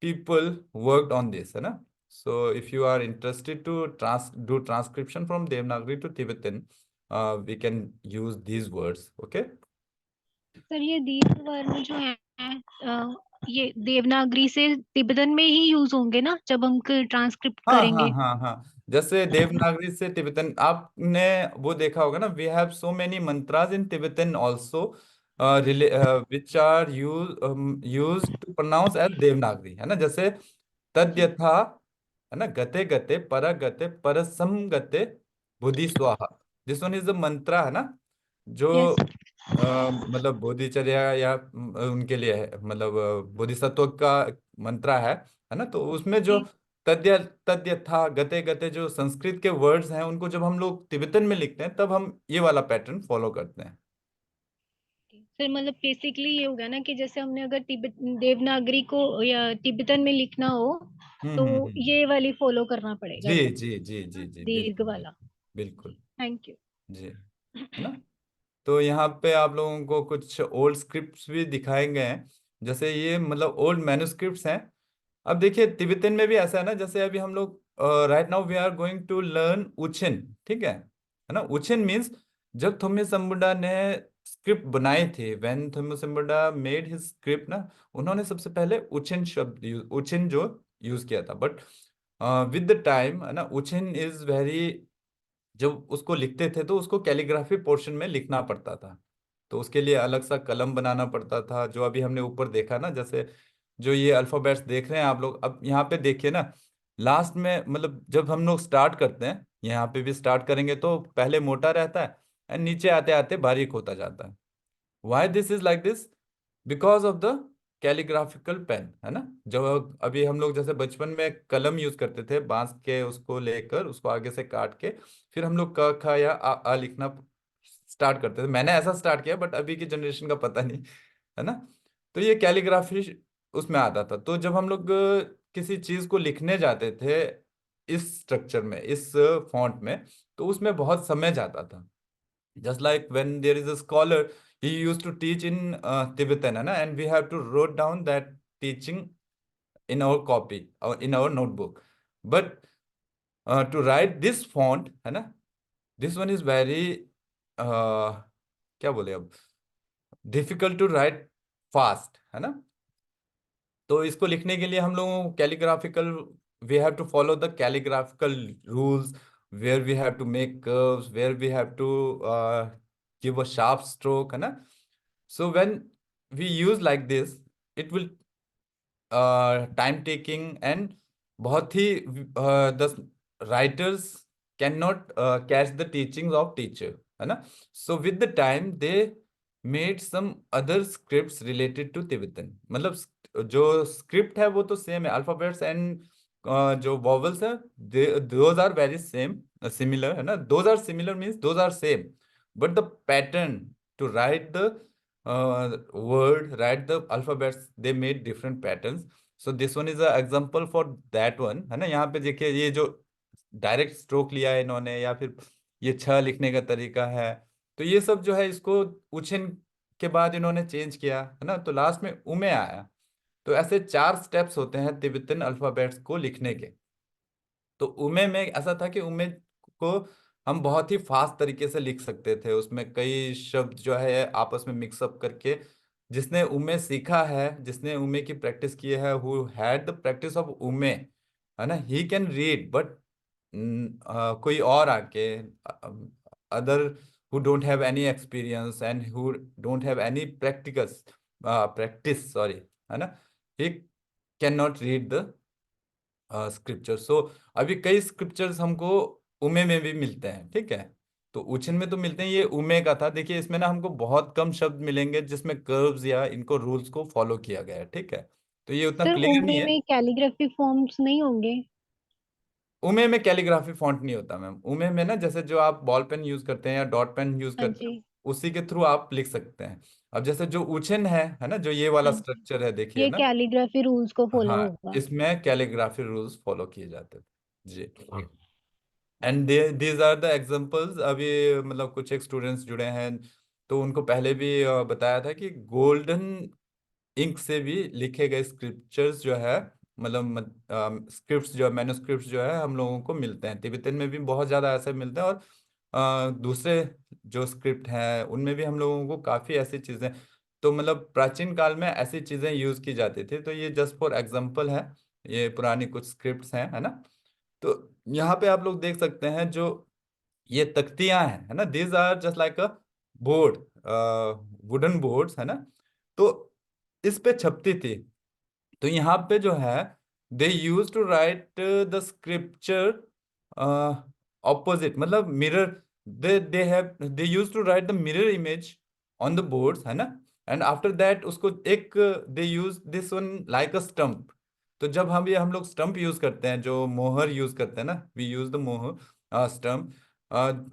Speaker 1: people worked on this, है ना. So if you are interested to do transcription from Devanagari to Tibetan, we can use these words. Okay.
Speaker 3: Sir ये दीर्घ वर्ण जो है ये देवनागरी से तिब्बतन में ही यूज होंगे ना जब हम ट्रांसक्रिप्ट
Speaker 1: हाँ हाँ
Speaker 3: करेंगे?
Speaker 1: हाँ हाँ. जैसे देवनागरी से तिब्बतन आपने वो देखा होगा ना, we have so many mantras in Tibetan also which are use to pronounce as Devanagari, है ना. जैसे
Speaker 3: जी।
Speaker 1: तद्यथा, है ना, गते गते पर गते परसम गते बुद्धि स्वाहा. दिस वन इज द मंत्रा, है ना, जो
Speaker 3: यस।
Speaker 1: मतलब बोधिचर्या या उनके लिए है, मतलब बोधिसत्व का मंत्रा है ना. तो उसमें जो
Speaker 3: जी।
Speaker 1: तद्य तद्य था गते गते जो संस्कृत के वर्ड्स हैं, उनको जब हम लोग तिब्बतन में लिखते हैं तब हम ये वाला पैटर्न फॉलो करते हैं.
Speaker 3: सर मतलब बेसिकली ये हो गया ना कि जैसे हमने अगर तिब्बत देवनागरी को या तिब्बतन में लिखना हो तो
Speaker 1: हम्म.
Speaker 3: ये वाली फॉलो करना
Speaker 1: जी
Speaker 3: पड़ेगा फिर,
Speaker 1: जी जी जी जी,
Speaker 3: दीर्घ
Speaker 1: बिल्कुल
Speaker 3: वाला।
Speaker 1: बिल्कुल.
Speaker 3: Thank you.
Speaker 1: जी, है ना. तो यहाँ पे आप लोगों को कुछ ओल्ड स्क्रिप्ट्स भी दिखाए गए हैं, जैसे ये मतलब ओल्ड मैन्युस्क्रिप्ट्स हैं. अब देखिए तिब्बतन में भी ऐसा है ना, जैसे अभी हम लोग right now we are going to learn उचिन. ठीक है ना. उचिन मीन्स जब थोमे संबुडा ने स्क्रिप्ट बनाए थे, व्हेन थोमे संबुडा मेड हिज स्क्रिप्ट ना, उन्होंने सबसे पहले उचिन शब्द उचिन जो यूज किया था. बट विद द टाइम, है ना, उचिन इज वेरी, जब उसको लिखते थे तो उसको कैलीग्राफी पोर्शन में लिखना पड़ता था, तो उसके लिए अलग सा कलम बनाना पड़ता था, जो अभी हमने ऊपर देखा ना. जैसे जो ये अल्फाबेट्स देख रहे हैं आप लोग, अब यहाँ पे देखिए ना, लास्ट में मतलब जब हम लोग स्टार्ट करते हैं, यहाँ पे भी स्टार्ट करेंगे तो पहले मोटा रहता है एंड नीचे आते आते बारीक होता जाता है. Why this is like this? Because of the calligraphical pen, है ना, जो अभी हम लोग जैसे बचपन में कलम यूज करते थे बांस के, उसको लेकर उसको आगे से काट के फिर हम लोग क ख या आ लिखना स्टार्ट करते थे। मैंने ऐसा स्टार्ट किया, बट अभी की जनरेशन का पता नहीं, है ना। तो ये कैलीग्राफी उसमें आता था। तो जब हम लोग किसी चीज को लिखने जाते थे इस स्ट्रक्चर में, इस फॉन्ट में, तो उसमें बहुत समय जाता था। just like when there is a scholar, he used to teach in Tibetan, है ना, and we have to wrote down that teaching in our copy or in our notebook. But to write this font, है ना, this one is very क्या बोले अब, डिफिकल्ट टू राइट फास्ट, है ना। तो इसको लिखने के लिए हम लोगों को calligraphical, we have to follow the calligraphical rules, where we have to make curves, where we have to give a sharp stroke, है ना। So when we use like this, it will time taking and बहुत ही the writers can not catch the teachings of teacher, है ना। So with the time they made some other scripts related to Tibetan, मतलब जो स्क्रिप्ट है वो तो सेम है, अल्फाबेट्स एंड जो वॉवल्स है, those are very same, similar, है ना। Those are similar means those are same, but the pattern to write the word, write the alphabets, they made different patterns. So this one is a example for that one, है ना। यहाँ पे देखिए ये जो डायरेक्ट स्ट्रोक लिया है इन्होंने, या फिर ये छ लिखने का तरीका है, तो ये सब जो है इसको उछिन के बाद इन्होंने चेंज किया, है ना, तो लास्ट में उमे आया। तो ऐसे 4 स्टेप्स होते हैं तिब्बतन अल्फाबेट्स को लिखने के। तो उमे में ऐसा था कि उमे को हम बहुत ही फास्ट तरीके से लिख सकते थे, उसमें कई शब्द जो है आपस में मिक्सअप करके, जिसने उमे सीखा है, जिसने उमे की प्रैक्टिस की है, who had the practice of उमे, है ना, ही कैन रीड। बट कोई और आके, other who don't have any experience and who don't have any practice practice, sorry, है ना, he can not read the scripture. So अभी कई स्क्रिप्चर्स हमको उमे में भी मिलते हैं, ठीक है। तो उछिन में तो मिलते हैं, ये उमे का था। देखिए इसमें ना हमको बहुत कम शब्द मिलेंगे जिसमें कर्व्स या इनको रूल्स को फॉलो किया गया है, ठीक है। तो ये उतना
Speaker 3: सर
Speaker 1: क्लियर नहीं
Speaker 3: उमे
Speaker 1: है।
Speaker 3: में कैलीग्राफी फॉर्म्स नहीं होंगे?
Speaker 1: उमे में कैलीग्राफी फॉन्ट नहीं होता मैम। उमे में ना जैसे जो आप बॉल पेन यूज करते हैं या डॉट पेन यूज
Speaker 3: हाँ
Speaker 1: करते हैं,
Speaker 3: जी।
Speaker 1: उसी के थ्रू आप लिख सकते हैं। अब जैसे जो उछिन है ना, जो ये वाला
Speaker 3: हाँ जी,
Speaker 1: स्ट्रक्चर है, देखिए
Speaker 3: ये
Speaker 1: ना।
Speaker 3: कैलीग्राफी रूल्स को फॉलो
Speaker 1: हाँ,
Speaker 3: होगा।
Speaker 1: इसमें कैलीग्राफी रूल्स फॉलो किए जाते थे जी। And these are the examples. अभी मतलब कुछ एक स्टूडेंट्स जुड़े हैं, तो उनको पहले भी बताया था कि गोल्डन इंक से भी लिखे गए स्क्रिप्चर्स जो है, मतलब स्क्रिप्ट्स जो है, मैन्युस्क्रिप्ट्स जो है हम लोगों को मिलते हैं। तिब्बतन में भी बहुत ज़्यादा ऐसे मिलते हैं, और दूसरे जो स्क्रिप्ट हैं उनमें भी हम लोगों को काफ़ी ऐसी चीज़ें, तो मतलब प्राचीन काल में ऐसी चीज़ें यूज़ की जाती थी। तो ये जस्ट फॉर एग्जांपल है, ये पुरानी कुछ स्क्रिप्ट्स हैं, है ना। तो यहाँ पे आप लोग देख सकते हैं जो ये तख्तियां हैं, है ना, these are just like a board, wooden boards, है ना। तो इस पे छपती थी। तो यहाँ पे जो है, they use to write the scripture opposite, मतलब mirror, they use to write the mirror image on the boards, है ना। एंड आफ्टर दैट उसको एक, they use this one like a stump. तो जब हम लोग स्टम्प यूज करते हैं, जो मोहर यूज करते हैं ना, वी यूज द मोहर स्टम्प,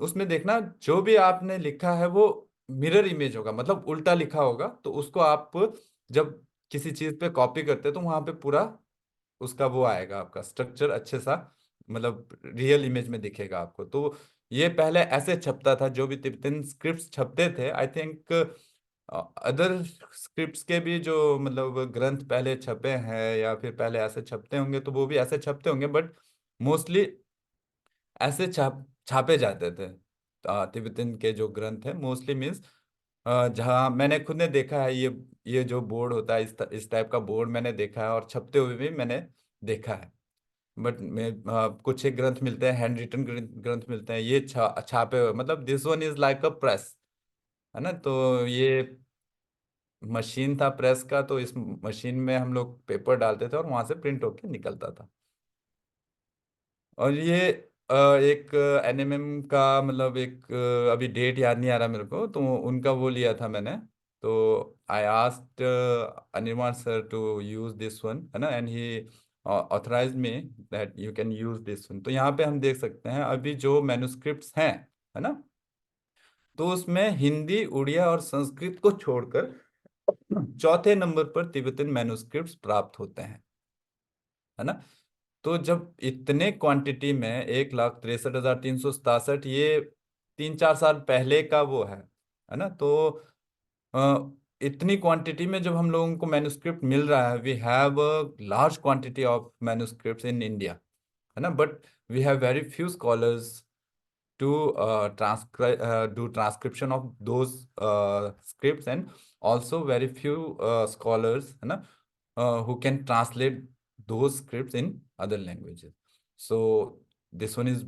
Speaker 1: उसमें देखना जो भी आपने लिखा है वो मिरर इमेज होगा, मतलब उल्टा लिखा होगा। तो उसको आप जब किसी चीज पे कॉपी करते हैं तो वहां पे पूरा उसका वो आएगा, आपका स्ट्रक्चर अच्छे सा, मतलब रियल इमेज में दिखेगा आपको। तो ये पहले ऐसे छपता था, जो भी तिब्बतन स्क्रिप्ट्स छपते थे। आई थिंक अदर स्क्रिप्ट्स के भी जो मतलब ग्रंथ पहले छपे हैं या फिर पहले ऐसे छपते होंगे, तो वो भी ऐसे छपते होंगे, बट मोस्टली ऐसे छापे जाते थे। तिब्बतन के जो ग्रंथ है मोस्टली मीन्स, जहाँ मैंने खुद ने देखा है, ये जो बोर्ड होता है, इस टाइप का बोर्ड मैंने देखा है, और छपते हुए भी मैंने देखा है। बट मैं कुछ एक ग्रंथ मिलते हैं, हैंड रिटन ग्रंथ मिलते हैं, ये छापे हुए, मतलब this one is like a press, है ना। तो ये मशीन था प्रेस का, तो इस मशीन में हम लोग पेपर डालते थे और वहां से प्रिंट होके निकलता था। और ये एक एनएमएम का, मतलब एक अभी डेट याद नहीं आ रहा मेरे को, तो उनका वो लिया था मैंने। तो I asked Anirban sir to use this one, है ना, and he authorize me that you can use this one. तो यहाँ पे हम देख सकते हैं अभी जो मैन्युस्क्रिप्ट्स हैं, है ना, तो उसमें हिंदी, उड़िया और संस्कृत को छोड़कर चौथे नंबर पर तिब्बतन मैन्युस्क्रिप्ट्स प्राप्त होते हैं, है ना। तो जब इतने क्वांटिटी में 1,63,367, ये 3-4 साल पहले का वो है ना, तो इतनी क्वांटिटी में जब हम लोगों को मैन्युस्क्रिप्ट मिल रहा है, we have a large quantity of manuscripts in India, है ना, but we have very few scholars to do transcription of those scripts, and also very few scholars, है ना, who can translate those scripts in other languages. So this one is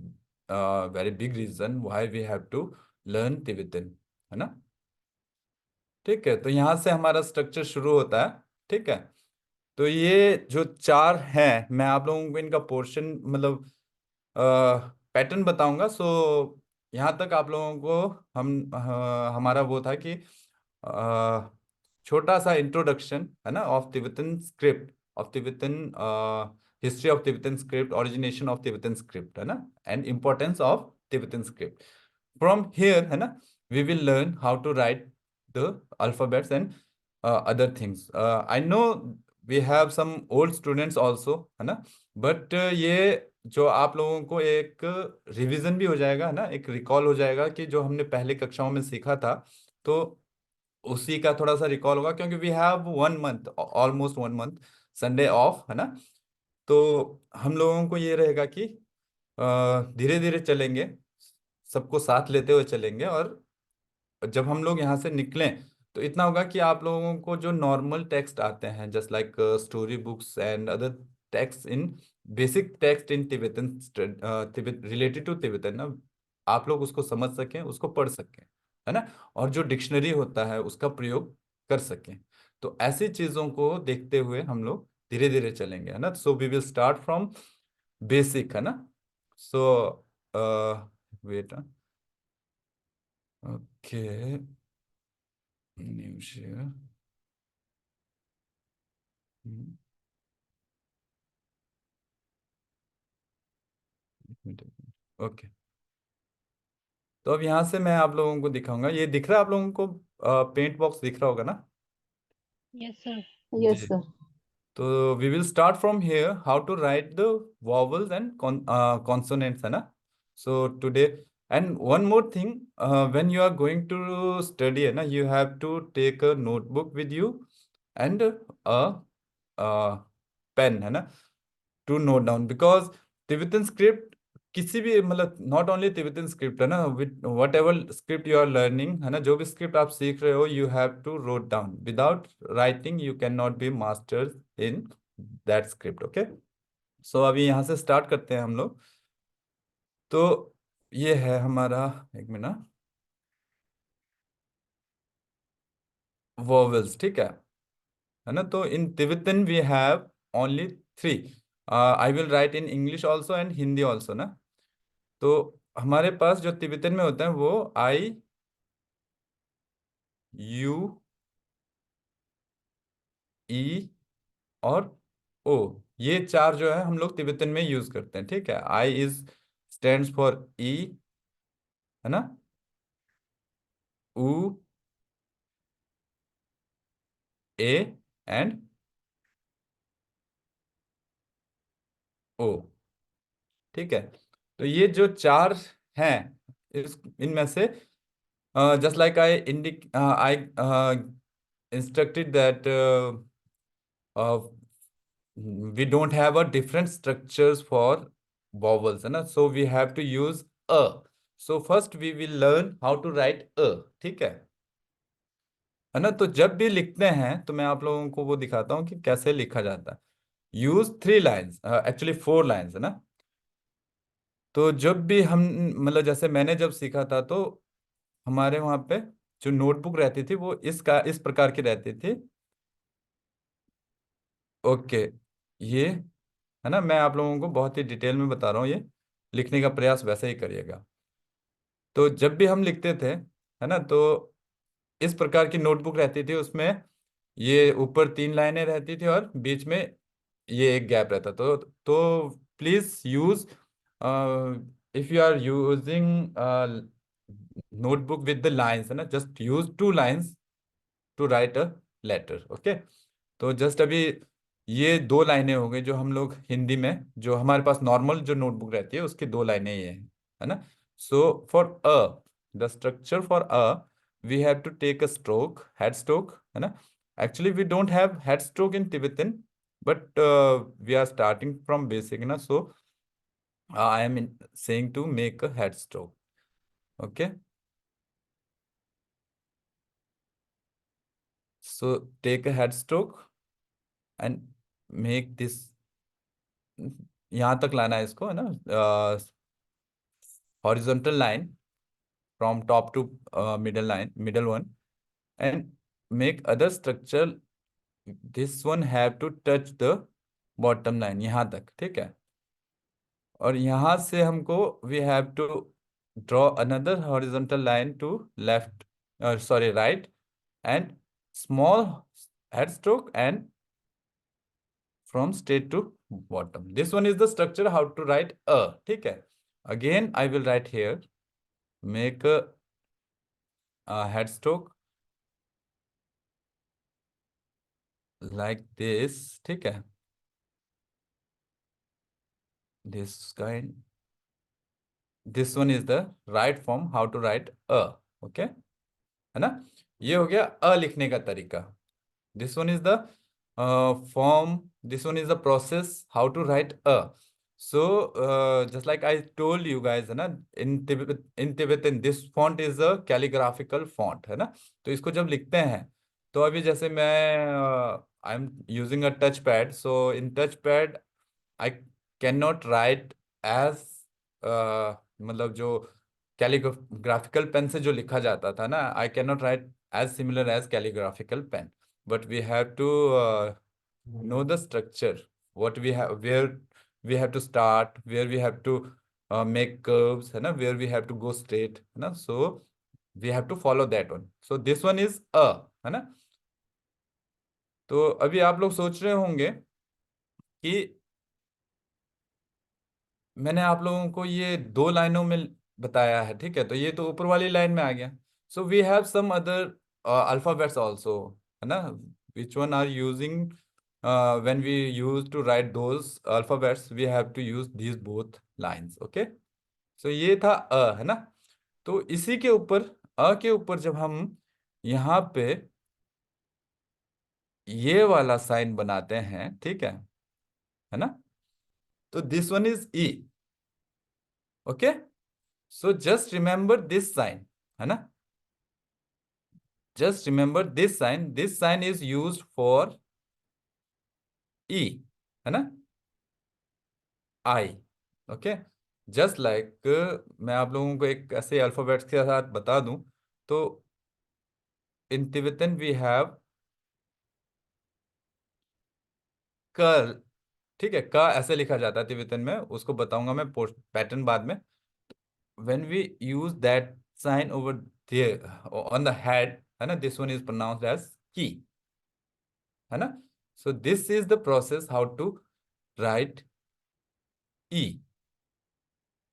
Speaker 1: very big reason why we have to learn Tibetan, है ना। ठीक है, तो यहाँ से हमारा स्ट्रक्चर शुरू होता है। ठीक है, तो ये जो चार हैं, मैं आप लोगों को इनका पोर्शन मतलब पैटर्न बताऊंगा। सो यहाँ तक आप लोगों को हमारा वो था कि छोटा सा इंट्रोडक्शन, है ना, of Tibetan script, of Tibetan history of Tibetan script, origination of Tibetan script, है ना, and importance of Tibetan script. From here, है ना, we will learn how to write the alphabets and other things. I know we have some old students also, है ना, बट ये जो आप लोगों को एक रिवीजन भी हो जाएगा, है ना, एक रिकॉल हो जाएगा कि जो हमने पहले कक्षाओं में सीखा था, तो उसी का थोड़ा सा रिकॉल होगा, क्योंकि we have 1 month, almost 1 month Sunday off, है ना। तो हम लोगों को ये रहेगा कि धीरे धीरे चलेंगे, सबको साथ लेते हुए चलेंगे, और जब हम लोग यहाँ से निकलें तो इतना होगा कि आप लोगों को जो नॉर्मल टेक्स्ट आते हैं, just like story books and other text in basic text in Tibetan, Tibet related to Tibetan ना, आप लोग उसको समझ सकें, उसको पढ़ सकें, है ना, और जो डिक्शनरी होता है उसका प्रयोग कर सकें। तो ऐसी चीजों को देखते हुए हम लोग धीरे धीरे चलेंगे, है ना। So we will start from basic, है ना। So wait, okay, new share, okay. तो अब यहाँ से मैं आप लोगों को दिखाऊंगा, ये दिख रहा है आप लोगों को, पेंट बॉक्स दिख रहा होगा ना।
Speaker 3: Yes sir.
Speaker 2: Yes
Speaker 1: ji,
Speaker 2: sir.
Speaker 1: तो we will start from here how to write the vowels and consonants, है ना। So today, and one more thing, when you are going to study, है ना, you have to take a notebook with you and a pen, है ना, to note down, because Tibetan script किसी भी मतलब नॉट ओनली तिब्बतन स्क्रिप्ट, है ना, with whatever script you are learning, है ना, जो भी स्क्रिप्ट आप सीख रहे हो, you have to wrote down. Without writing you can not be master in that script, okay. So अभी यहाँ से स्टार्ट करते हैं हम लोग। तो ये है हमारा, एक मिनट, वोवेल्स, ठीक है ना। तो in Tibetan we have only 3। I will write in English also and Hindi also ना। तो हमारे पास जो तिब्बतन में होते हैं वो आई, यू, ई और ओ, ये चार जो है हम लोग तिब्बतन में यूज करते हैं। ठीक है, I is stands for e, है ना, ऊ, ए एंड ओ। ठीक है, तो ये जो चार हैं, इस इनमें से just like I Indic I instructed that we don't have a different structures for vowels, है ना, so we have to use a. So first we will learn how to write a, ठीक है ना। तो जब भी लिखते हैं तो मैं आप लोगों को वो दिखाता हूँ कि कैसे लिखा जाता है। यूज 3 लाइन्स, एक्चुअली 4 लाइन्स, है ना। तो जब भी हम मतलब जैसे मैंने जब सीखा था, तो हमारे वहाँ पे जो नोटबुक रहती थी वो इस प्रकार की रहती थी। ओके, ये, है ना, मैं आप लोगों को बहुत ही डिटेल में बता रहा हूँ, ये लिखने का प्रयास वैसे ही करिएगा। तो जब भी हम लिखते थे, है ना, तो इस प्रकार की नोटबुक रहती थी, उसमें ये ऊपर 3 लाइनें रहती थी और बीच में ये एक गैप रहता। तो please use, if you are using notebook with the lines, है ना, just use 2 lines to write a letter. Okay. तो जस्ट अभी ये 2 लाइनें हो गई जो हम लोग हिंदी में, जो हमारे पास नॉर्मल जो नोटबुक रहती है उसकी 2 लाइनें ये हैं, है ना। So for a, the structure for a, we have to take a stroke, head stroke, है ना। Actually we don't have head stroke in Tibetan, but we are starting from basic ना, so I am saying to make a head stroke. Okay, so take a head stroke and make this, यहाँ तक लाना है इसको, है ना, horizontal line from top to middle one, and make other structure, this one have to touch the bottom line, यहाँ तक, ठीक है। और यहाँ से हमको we have to draw another horizontal line to left, sorry, right, and small head stroke and from straight to bottom. This one is the structure how to write a, ठीक है। Again I will write here, make a head stroke like this, ठीक है, this kind, this one is the right form how to write a, okay, है ना। ये हो गया अ लिखने का तरीका। This one is the form, this one is the process how to write a. So just like I told you guys, है ना, in Tibetan this font is a calligraphical font, है ना। तो इसको जब लिखते हैं, तो अभी जैसे मैं I am using a touch pad, so in touch pad I can not write as, मतलब जो कैलीग्राफिकल पेन से जो लिखा जाता था ना, I can not write as similar as calligraphical pen, but we have to know the structure, what we have, where we have to start, where we have to make curves, है ना, where we have to go straight, है ना, so we have to follow that one. So this one is a, है ना। तो अभी आप लोग सोच रहे होंगे कि मैंने आप लोगों को ये 2 लाइनों में बताया है, ठीक है, तो ये तो ऊपर वाली लाइन में आ गया। So we have some other alphabets also, है ना, which one are using, when we use to write those alphabets we have to use these both lines. Okay, so ये था है ना। तो इसी के ऊपर, के ऊपर जब हम यहाँ पे ये वाला साइन बनाते हैं, ठीक है ना, तो this one is e. Okay, so just remember this sign, है ना, just remember this sign, this sign is used for e, है ना, आई। ओके, जस्ट लाइक मैं आप लोगों को एक ऐसे अल्फाबेट्स के साथ बता दूं, तो इन तिब्बतन वी हैव कर, ठीक है, का ऐसे लिखा जाता है तिब्बतन में, उसको बताऊंगा मैं पैटर्न बाद में। When we use that sign over there on the head, है ना, this one is pronounced as की, है ना। So this is the process how to write e.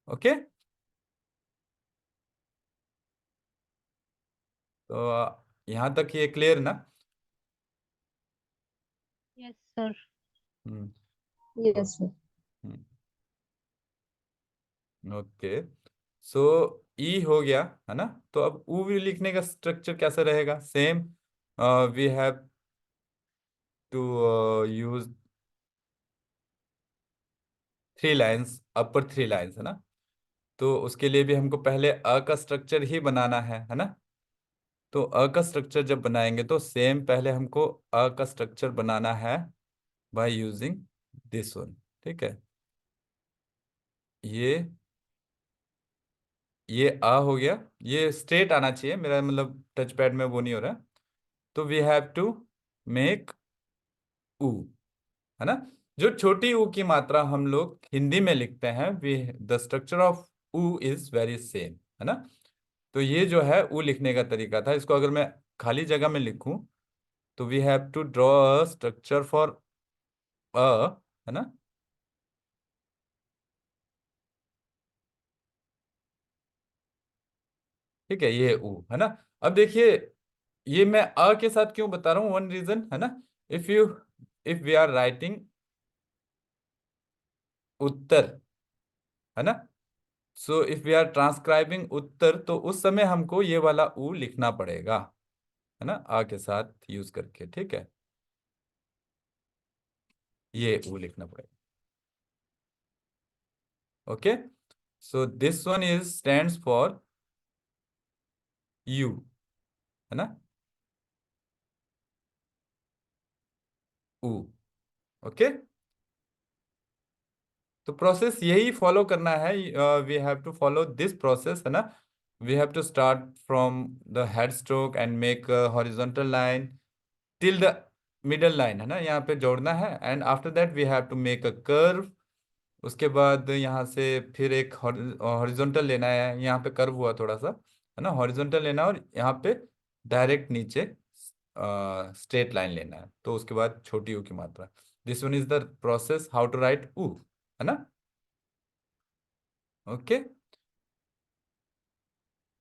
Speaker 1: Okay, तो यहाँ तक ये क्लियर ना।
Speaker 3: Yes sir.
Speaker 1: Hmm.
Speaker 2: Yes sir.
Speaker 1: Okay, so e हो गया, है ना। तो अब ऊ भी लिखने का स्ट्रक्चर कैसा रहेगा, same, we have to use 3 lines, upper 3 lines, है ना। तो उसके लिए भी हमको पहले अ का स्ट्रक्चर ही बनाना है ना। तो अ का स्ट्रक्चर जब बनाएंगे तो सेम पहले हमको अ का स्ट्रक्चर बनाना है बाय यूजिंग दिस वन, ठीक है। ये ये आ हो गया, ये स्ट्रेट आना चाहिए मेरा, मतलब टच पैड में वो नहीं हो रहा। तो वी हैव टू मेक ऊ, है ना। जो छोटी ऊ की मात्रा हम लोग हिंदी में लिखते हैं, वी द स्ट्रक्चर ऑफ ऊ इज वेरी सेम, है ना। तो ये जो है ऊ लिखने का तरीका था, इसको अगर मैं खाली जगह में लिखूं तो we have to draw a structure for a, है ना। ठीक है, ये ऊ है ना। अब देखिए, ये मैं अ के साथ क्यों बता रहा हूँ, वन रीजन है ना। If you if we are writing उत्तर, है ना, so if we are transcribing उत्तर, तो उस समय हमको ये वाला ऊ लिखना पड़ेगा, है ना, आ के साथ यूज करके। ठीक है, ये ऊ लिखना पड़ेगा। Okay, so this one is stands for you, है ना, ऊ। ओके, तो प्रोसेस यही फॉलो करना है। We have to follow this process, है ना। We have to start from the head stroke and make horizontal line till the middle line, है ना, यहाँ पे जोड़ना है। And after that we have to make a curve. उसके बाद यहाँ से फिर एक हॉरिजॉन्टल लेना है, यहाँ पे कर्व हुआ थोड़ा सा, है ना, हॉरिजॉन्टल लेना है, और यहाँ पे डायरेक्ट नीचे स्ट्रेट लाइन लेना है। तो उसके बाद छोटी ऊ की मात्रा। This one is the process how to write ऊ, है ना। ओके,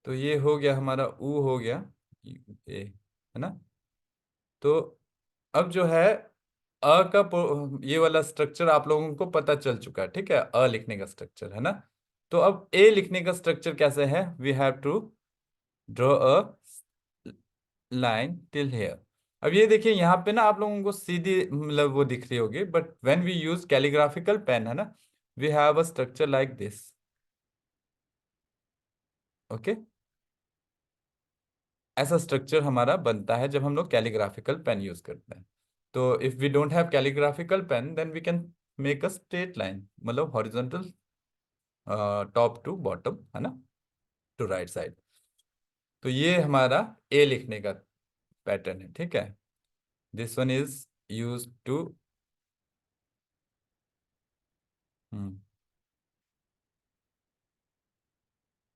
Speaker 1: तो ये हो गया हमारा ऊ, हो गया ए, है ना। तो अब जो है अ का ये वाला स्ट्रक्चर आप लोगों को पता चल चुका है। ठीक है, अ लिखने का स्ट्रक्चर, है ना। तो अब ए लिखने का स्ट्रक्चर कैसे है, we have to draw a line till here. अब ये देखिए, यहाँ पे ना आप लोगों को सीधी मतलब वो दिख रही होगी, but when we use calligraphical pen, है ना, we have a structure like this. Okay, ऐसा स्ट्रक्चर हमारा बनता है जब हम लोग कैलीग्राफिकल पेन यूज करते हैं। तो if we don't have calligraphical pen, then we can make a straight line, मतलब हॉरिजॉन्टल, टॉप टू बॉटम, है ना, टू राइट साइड। तो ये हमारा ए लिखने का पैटर्न है। ठीक है, this one is use to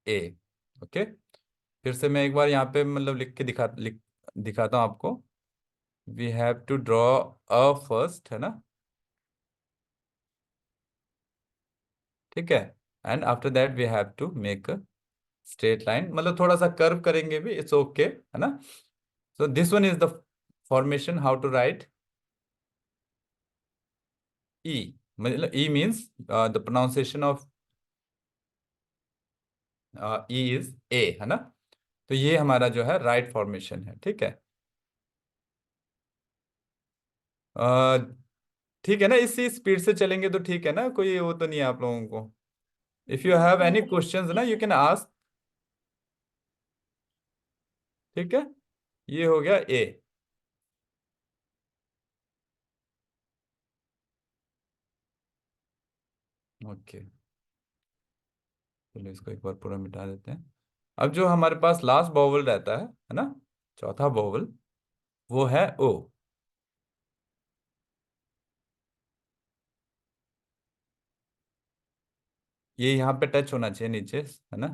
Speaker 1: ए। ओके, फिर से मैं एक बार यहाँ पे मतलब लिख के दिखाता हूँ आपको। We have to draw a first, है ना। ठीक है, and after that we have to make a straight line, मतलब थोड़ा सा कर्व करेंगे भी, इट्स ओके, है ना। So this one is the formation how to write e. मतलब e means the pronunciation of e is ए, है ना। तो ये हमारा जो है राइट फॉर्मेशन है। ठीक है, अ, ठीक है ना, इसी स्पीड से चलेंगे तो ठीक है ना, कोई वो तो नहीं है आप लोगों को। If you have any questions ना,
Speaker 3: ठीक
Speaker 1: यू
Speaker 3: है।
Speaker 1: Can ask. ठीक है, ये हो गया ए। ओके, चलो इसको एक बार पूरा मिटा देते हैं। अब जो हमारे पास लास्ट वोवेल रहता है ना, चौथा वोवेल, वो है ओ। ये यहाँ पे टच होना चाहिए नीचे, है ना।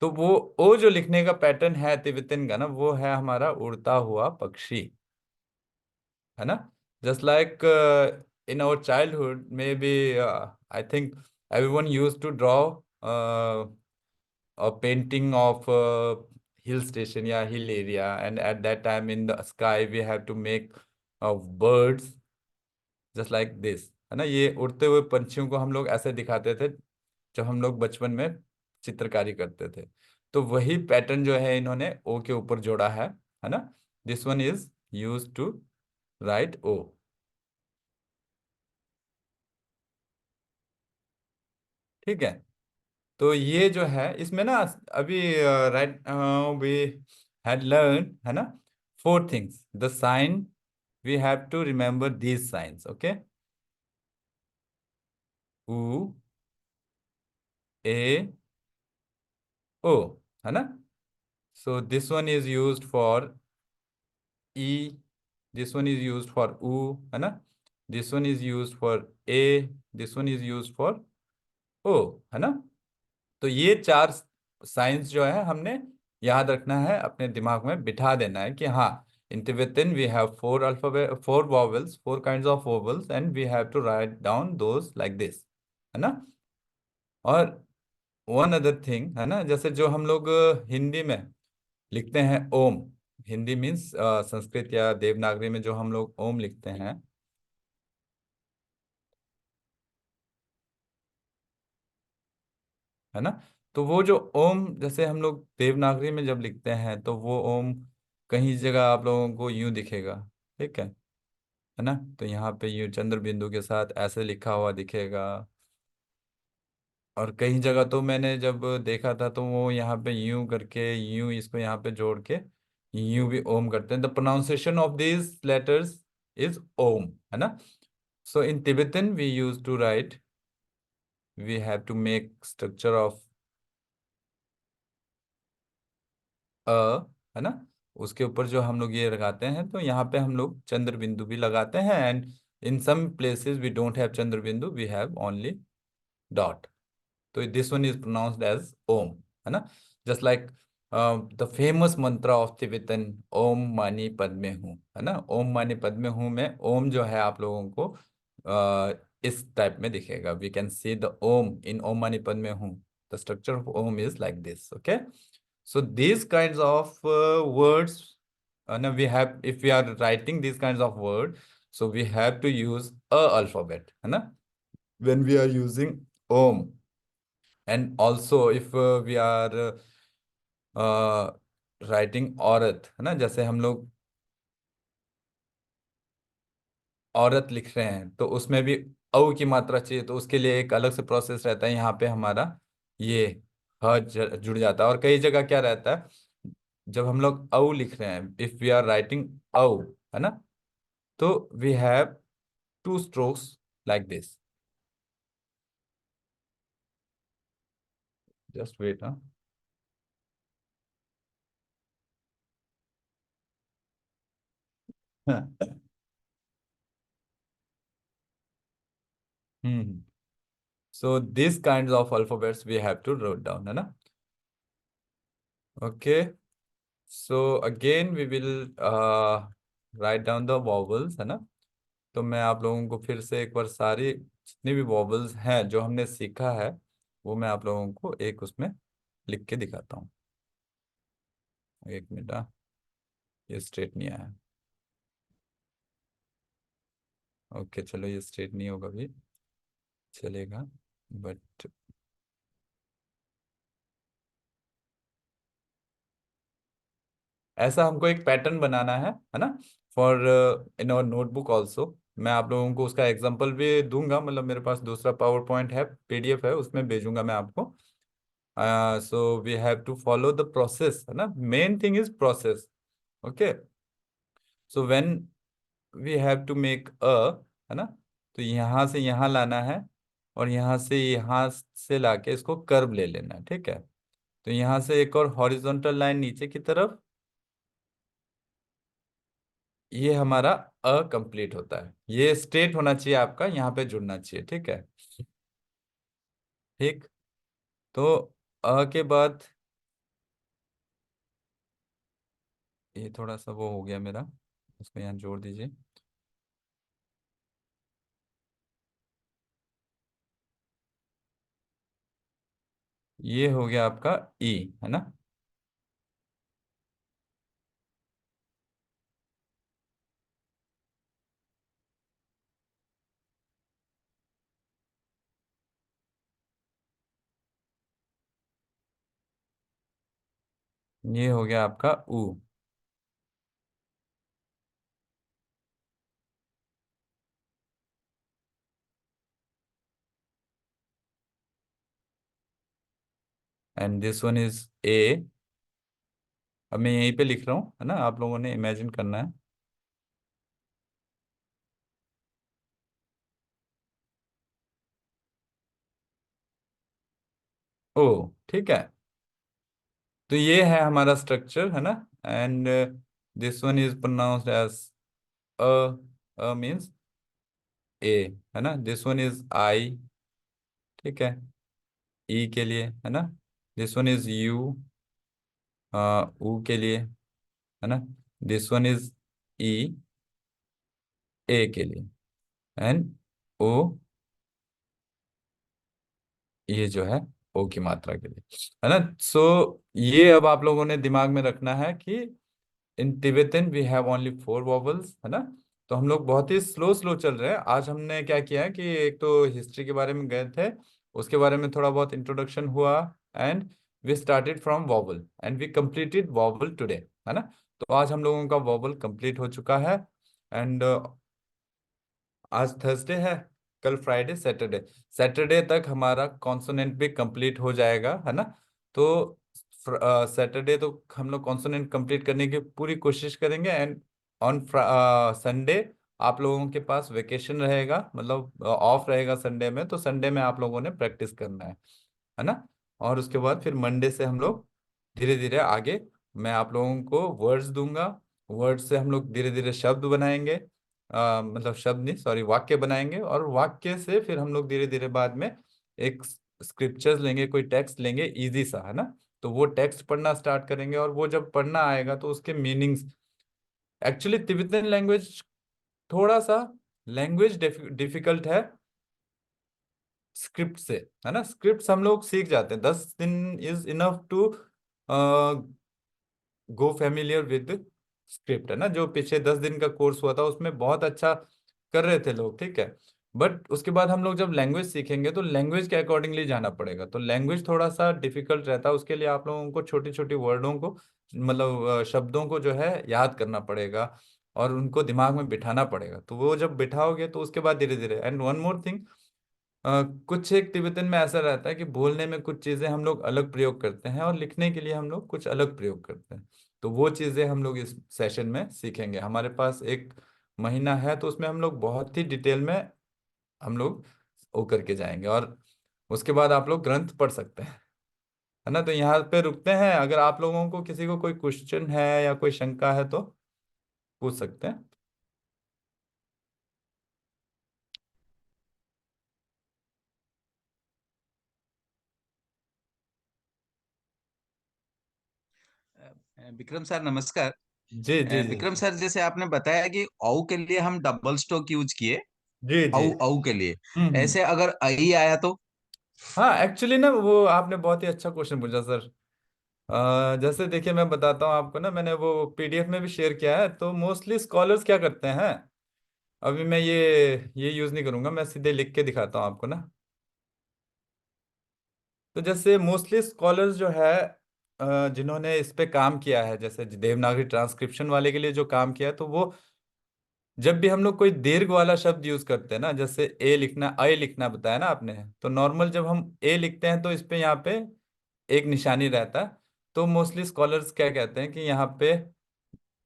Speaker 1: तो वो ओ जो लिखने का पैटर्न है तिब्बतन का ना, वो है हमारा उड़ता हुआ पक्षी, है ना। Just like in our childhood maybe, I think everyone used to draw a painting of a hill station या hill area, and at that time in the sky we have to make birds just like this, है ना। ये उड़ते हुए पंछियों को हम लोग ऐसे दिखाते थे जब हम लोग बचपन में चित्रकारी करते थे। तो वही पैटर्न जो है इन्होंने ओ के ऊपर जोड़ा है ना। This one is use to write o. ठीक है, तो ये जो है इसमें ना, अभी राइट वी हैड लर्न, है ना, four things, the sign, we have to remember these signs. Okay, ऊ, ए, ओ, है ना। So this one is used for ई, this one is used for ऊ, है ना। This one is used for ए, this one is used for ओ, है ना। तो ये चार साइंस जो है हमने याद रखना है, अपने दिमाग में बिठा देना है कि हाँ, in Tibetan we have four alphabet, four vowels, four kinds of vowels, and we have to write down those like this, है ना। और वन अदर थिंग है ना, जैसे जो हम लोग हिंदी में लिखते हैं ओम, हिंदी मीन्स संस्कृत या देवनागरी में जो हम लोग ओम लिखते हैं, है ना। तो वो जो ओम, जैसे हम लोग देवनागरी में जब लिखते हैं तो वो ओम कहीं जगह आप लोगों को यूं दिखेगा, ठीक है ना। तो यहाँ पे यूं चंद्र बिंदु के साथ ऐसे लिखा हुआ दिखेगा। और कई जगह तो मैंने जब देखा था तो वो यहाँ पे यूं करके, यूं इसको यहाँ पे जोड़ के यूं भी ओम करते हैं। The pronunciation of these letters is Om, है ना। So in Tibetan we use to write, we have to make structure of अ, है ना। उसके ऊपर जो हम लोग ये लगाते हैं, तो यहाँ पे हम लोग चंद्र बिंदु भी लगाते हैं, and in some places we don't have चंद्र बिंदु, वी हैव ओनली डॉट। तो this one is pronounced as Om, है ना। Just like the famous mantra of Tibetan, Om मानी पद्मे हूँ, है ना। ओम मानी पद्मे हूँ में ओम जो है आप लोगों को इस टाइप में दिखेगा। We can see the Om in Om मानी पद्मे Hum. The structure of Om is like this, okay. So these kinds of words, no, we have, if we are writing these kinds of word, so we have to use a alphabet, है ना, when we are using om। And also if we are writing औरत, है ना, जैसे हम लोग औरत लिख रहे हैं तो उसमें भी औ की मात्रा चाहिए, तो उसके लिए एक अलग से प्रोसेस रहता है। यहाँ पे हमारा ये जुड़ जाता है। और कई जगह क्या रहता है, जब हम लोग औ लिख रहे हैं, इफ वी आर राइटिंग औ, है ना, तो we have two strokes like this. Just wait, हाँ। Hmm. So this kind of alphabets we have to note down, है ना। Okay, so again we will write down the vowels, है ना। तो मैं आप लोगों को फिर से एक बार सारी जितनी भी वॉवल्स हैं जो हमने सीखा है, वो मैं आप लोगों को एक उसमें लिख के दिखाता हूँ। एक मिनट, हाँ, ये स्ट्रेट नहीं आया। ओके, चलो, ये स्ट्रेट नहीं होगा भी, चलेगा, बट ऐसा हमको एक पैटर्न बनाना है ना, for in our notebook also. मैं आप लोगों को उसका एग्जांपल भी दूंगा, मतलब मेरे पास दूसरा पावर पॉइंट है, पीडीएफ है, उसमें भेजूंगा मैं आपको। So we have to follow the process, है ना, main thing is process, okay. So when we have to make है ना, तो यहाँ से यहाँ लाना है, और यहाँ से लाके इसको कर्व ले लेना है, ठीक है। तो यहाँ से एक और हॉरिजॉन्टल लाइन नीचे की तरफ, ये हमारा अ कंप्लीट होता है। ये स्ट्रेट होना चाहिए आपका, यहाँ पे जुड़ना चाहिए, ठीक है। ठीक, तो अ के बाद ये थोड़ा सा वो हो गया मेरा, उसको यहाँ जोड़ दीजिए। ये हो गया आपका ई, है ना। ये हो गया आपका ऊ। And this one is a. अब मैं यहीं पे लिख रहा हूँ, है ना, आप लोगों ने इमेजिन करना है। ओ, ठीक है। तो ये है हमारा स्ट्रक्चर, है ना। And this one is pronounced as अ मीन्स ए, है ना। दिस वन इज आई, ठीक है। ई के लिए, है ना। दिस वन इज यू, ऊ के लिए, है ना। दिस वन इज ई, ए के लिए, एंड ओ, ये जो है ओ की मात्रा के लिए, है ना। सो ये अब आप लोगों ने दिमाग में रखना है कि in Tibetan we have only 4 vowels, है ना। तो हम लोग बहुत ही स्लो स्लो चल रहे हैं। आज हमने क्या किया है कि एक तो हिस्ट्री के बारे में गए थे, उसके बारे में थोड़ा बहुत इंट्रोडक्शन हुआ, and we started from vowel and we completed vowel today, है ना। तो आज हम लोगों का वॉवल कंप्लीट हो चुका है, एंड आज थर्सडे है, कल फ्राइडे सैटरडे, सैटरडे तक हमारा कॉन्सोनेंट भी कंप्लीट हो जाएगा, है ना। तो सैटरडे तो हम लोग कॉन्सोनेंट कंप्लीट करने की पूरी कोशिश करेंगे, एंड ऑन संडे आप लोगों के पास वेकेशन रहेगा, मतलब ऑफ रहेगा संडे में, तो संडे में आप लोगों ने प्रैक्टिस करना है ना। और उसके बाद फिर मंडे से हम लोग धीरे धीरे आगे, मैं आप लोगों को वर्ड्स दूंगा, वर्ड से हम लोग धीरे धीरे शब्द बनाएंगे, मतलब शब्द नहीं, सॉरी, वाक्य बनाएंगे, और वाक्य से फिर हम लोग धीरे धीरे बाद में एक स्क्रिप्चर्स लेंगे, कोई टेक्स्ट लेंगे इजी सा, है ना। तो वो टेक्स्ट पढ़ना स्टार्ट करेंगे, और वो जब पढ़ना आएगा तो उसके मीनिंग्स, एक्चुअली तिब्बतन लैंग्वेज थोड़ा सा लैंग्वेज डिफिकल्ट है स्क्रिप्ट से, है ना। स्क्रिप्ट हम लोग सीख जाते हैं, 10 दिन is enough to go familiar with script, है ना। जो पीछे 10 दिन का कोर्स हुआ था उसमें बहुत अच्छा कर रहे थे लोग, ठीक है। बट उसके बाद हम लोग जब लैंग्वेज सीखेंगे तो लैंग्वेज के अकॉर्डिंगली जाना पड़ेगा, तो लैंग्वेज थोड़ा सा डिफिकल्ट रहता है, उसके लिए आप लोगों को छोटी छोटी वर्डों को, मतलब शब्दों को जो है याद करना पड़ेगा, और उनको दिमाग में बिठाना पड़ेगा। तो वो जब बिठाओगे तो उसके बाद धीरे धीरे, एंड वन मोर थिंग, कुछ एक तिब्बतन में ऐसा रहता है कि बोलने में कुछ चीजें हम लोग अलग प्रयोग करते हैं, और लिखने के लिए हम लोग कुछ अलग प्रयोग करते हैं। तो वो चीजें हम लोग इस सेशन में सीखेंगे। हमारे पास एक महीना है, तो उसमें हम लोग बहुत ही डिटेल में हम लोग वो करके जाएंगे, और उसके बाद आप लोग ग्रंथ पढ़ सकते हैं, है ना। तो यहाँ पे रुकते हैं, अगर आप लोगों को किसी को कोई क्वेश्चन है या कोई शंका है तो पूछ सकते हैं।
Speaker 4: विक्रम सर नमस्कार।
Speaker 1: जी जी जी
Speaker 4: विक्रम सर, जैसे आपने बताया कि औ के लिए हम डबल स्ट्रोक यूज किए,
Speaker 1: जी
Speaker 4: औ
Speaker 1: जी।
Speaker 4: औ के लिए,
Speaker 1: हम्म।
Speaker 4: ऐसे अगर आई आया तो?
Speaker 1: हाँ, एक्चुअली ना वो आपने बहुत ही अच्छा क्वेश्चन पूछा सर। जैसे देखिए मैं बताता हूँ आपको ना, मैंने वो पीडीएफ में भी शेयर किया है। तो मोस्टली स्कॉलर्स क्या करते हैं, अभी मैं ये यूज़ नहीं करूँगा, मैं सीधे लिख के दिखाता हूँ आपको ना। तो जैसे मोस्टली स्कॉलर्स जो है, जिन्होंने इस पे काम किया है, जैसे देवनागरी ट्रांसक्रिप्शन वाले के लिए जो काम किया है, तो वो जब भी हम लोग कोई दीर्घ वाला शब्द यूज करते हैं ना, जैसे ए लिखना, अय लिखना बताया ना आपने, तो नॉर्मल जब हम ए लिखते हैं तो इस पे यहाँ पे एक निशानी रहता है। तो मोस्टली स्कॉलर्स क्या कहते हैं कि यहाँ पे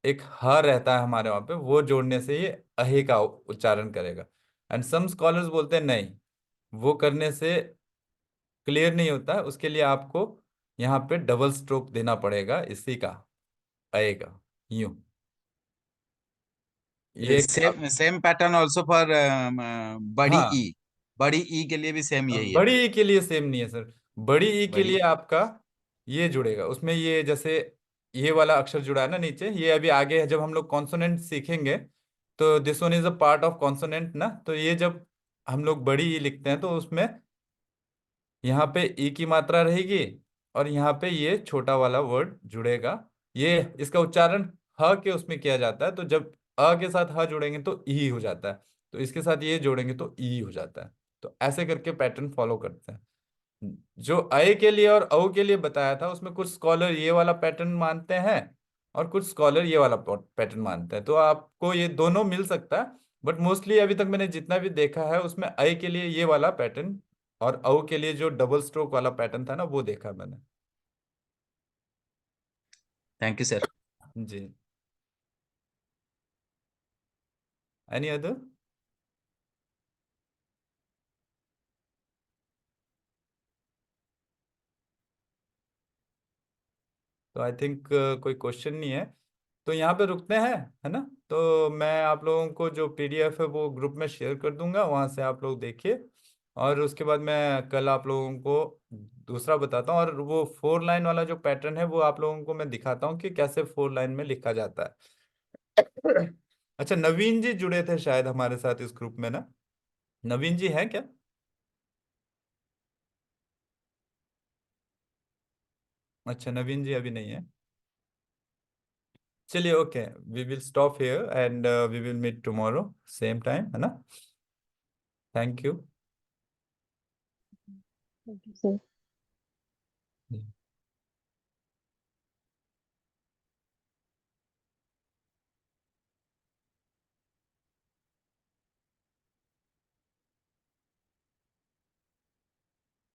Speaker 1: एक ह रहता है हमारे वहाँ पे, वो जोड़ने से ये अहे का उच्चारण करेगा। एंड सम स्कॉलर्स बोलते हैं नहीं, वो करने से क्लियर नहीं होता है, उसके लिए आपको यहाँ पे डबल स्ट्रोक देना पड़ेगा इसी का, अये का, यूं। ये एक
Speaker 4: same same pattern also for बड़ी
Speaker 1: हाँ,
Speaker 4: ई, बड़ी ई के लिए भी सेम यही है?
Speaker 1: बड़ी ई के लिए सेम नहीं है सर। बड़ी ई के लिए
Speaker 4: बड़ी
Speaker 1: आपका ये जुड़ेगा उसमें, ये जैसे ये वाला अक्षर जुड़ा है ना नीचे, ये अभी आगे जब हम लोग कॉन्सोनेंट सीखेंगे, तो this one is a part of consonant ना। तो ये जब हम लोग बड़ी ई लिखते हैं तो उसमें यहाँ पे ई की मात्रा रहेगी, और यहाँ पे ये छोटा वाला वर्ड जुड़ेगा। ये इसका उच्चारण ह के उसमें किया जाता है, तो जब अ के साथ ह जुड़ेंगे तो ई हो जाता है, तो इसके साथ ये जोड़ेंगे तो ई हो जाता है। तो ऐसे करके पैटर्न फॉलो करते हैं। जो अय के लिए और औ के लिए बताया था, उसमें कुछ स्कॉलर ये वाला पैटर्न मानते हैं, और कुछ स्कॉलर ये वाला पैटर्न मानते हैं। तो आपको ये दोनों मिल सकता है, बट मोस्टली अभी तक मैंने जितना भी देखा है उसमें अय के लिए ये वाला पैटर्न, और औ के लिए जो डबल स्ट्रोक वाला पैटर्न था ना, वो देखा मैंने।
Speaker 4: Thank you sir.
Speaker 1: जी। Any other? तो आई थिंक कोई क्वेश्चन नहीं है, तो यहाँ पे रुकते हैं, है ना। तो मैं आप लोगों को जो पीडीएफ है वो ग्रुप में शेयर कर दूंगा, वहां से आप लोग देखिए, और उसके बाद मैं कल आप लोगों को दूसरा बताता हूँ, और वो 4 लाइन वाला जो पैटर्न है वो आप लोगों को मैं दिखाता हूँ कि कैसे 4 लाइन में लिखा जाता है। अच्छा, नवीन जी जुड़े थे शायद हमारे साथ इस ग्रुप में ना? नवीन जी हैं क्या? अच्छा, नवीन जी अभी नहीं है। चलिए, okay, we will stop here and we will meet tomorrow same time, है ना? Thank you.
Speaker 2: Thank you sir.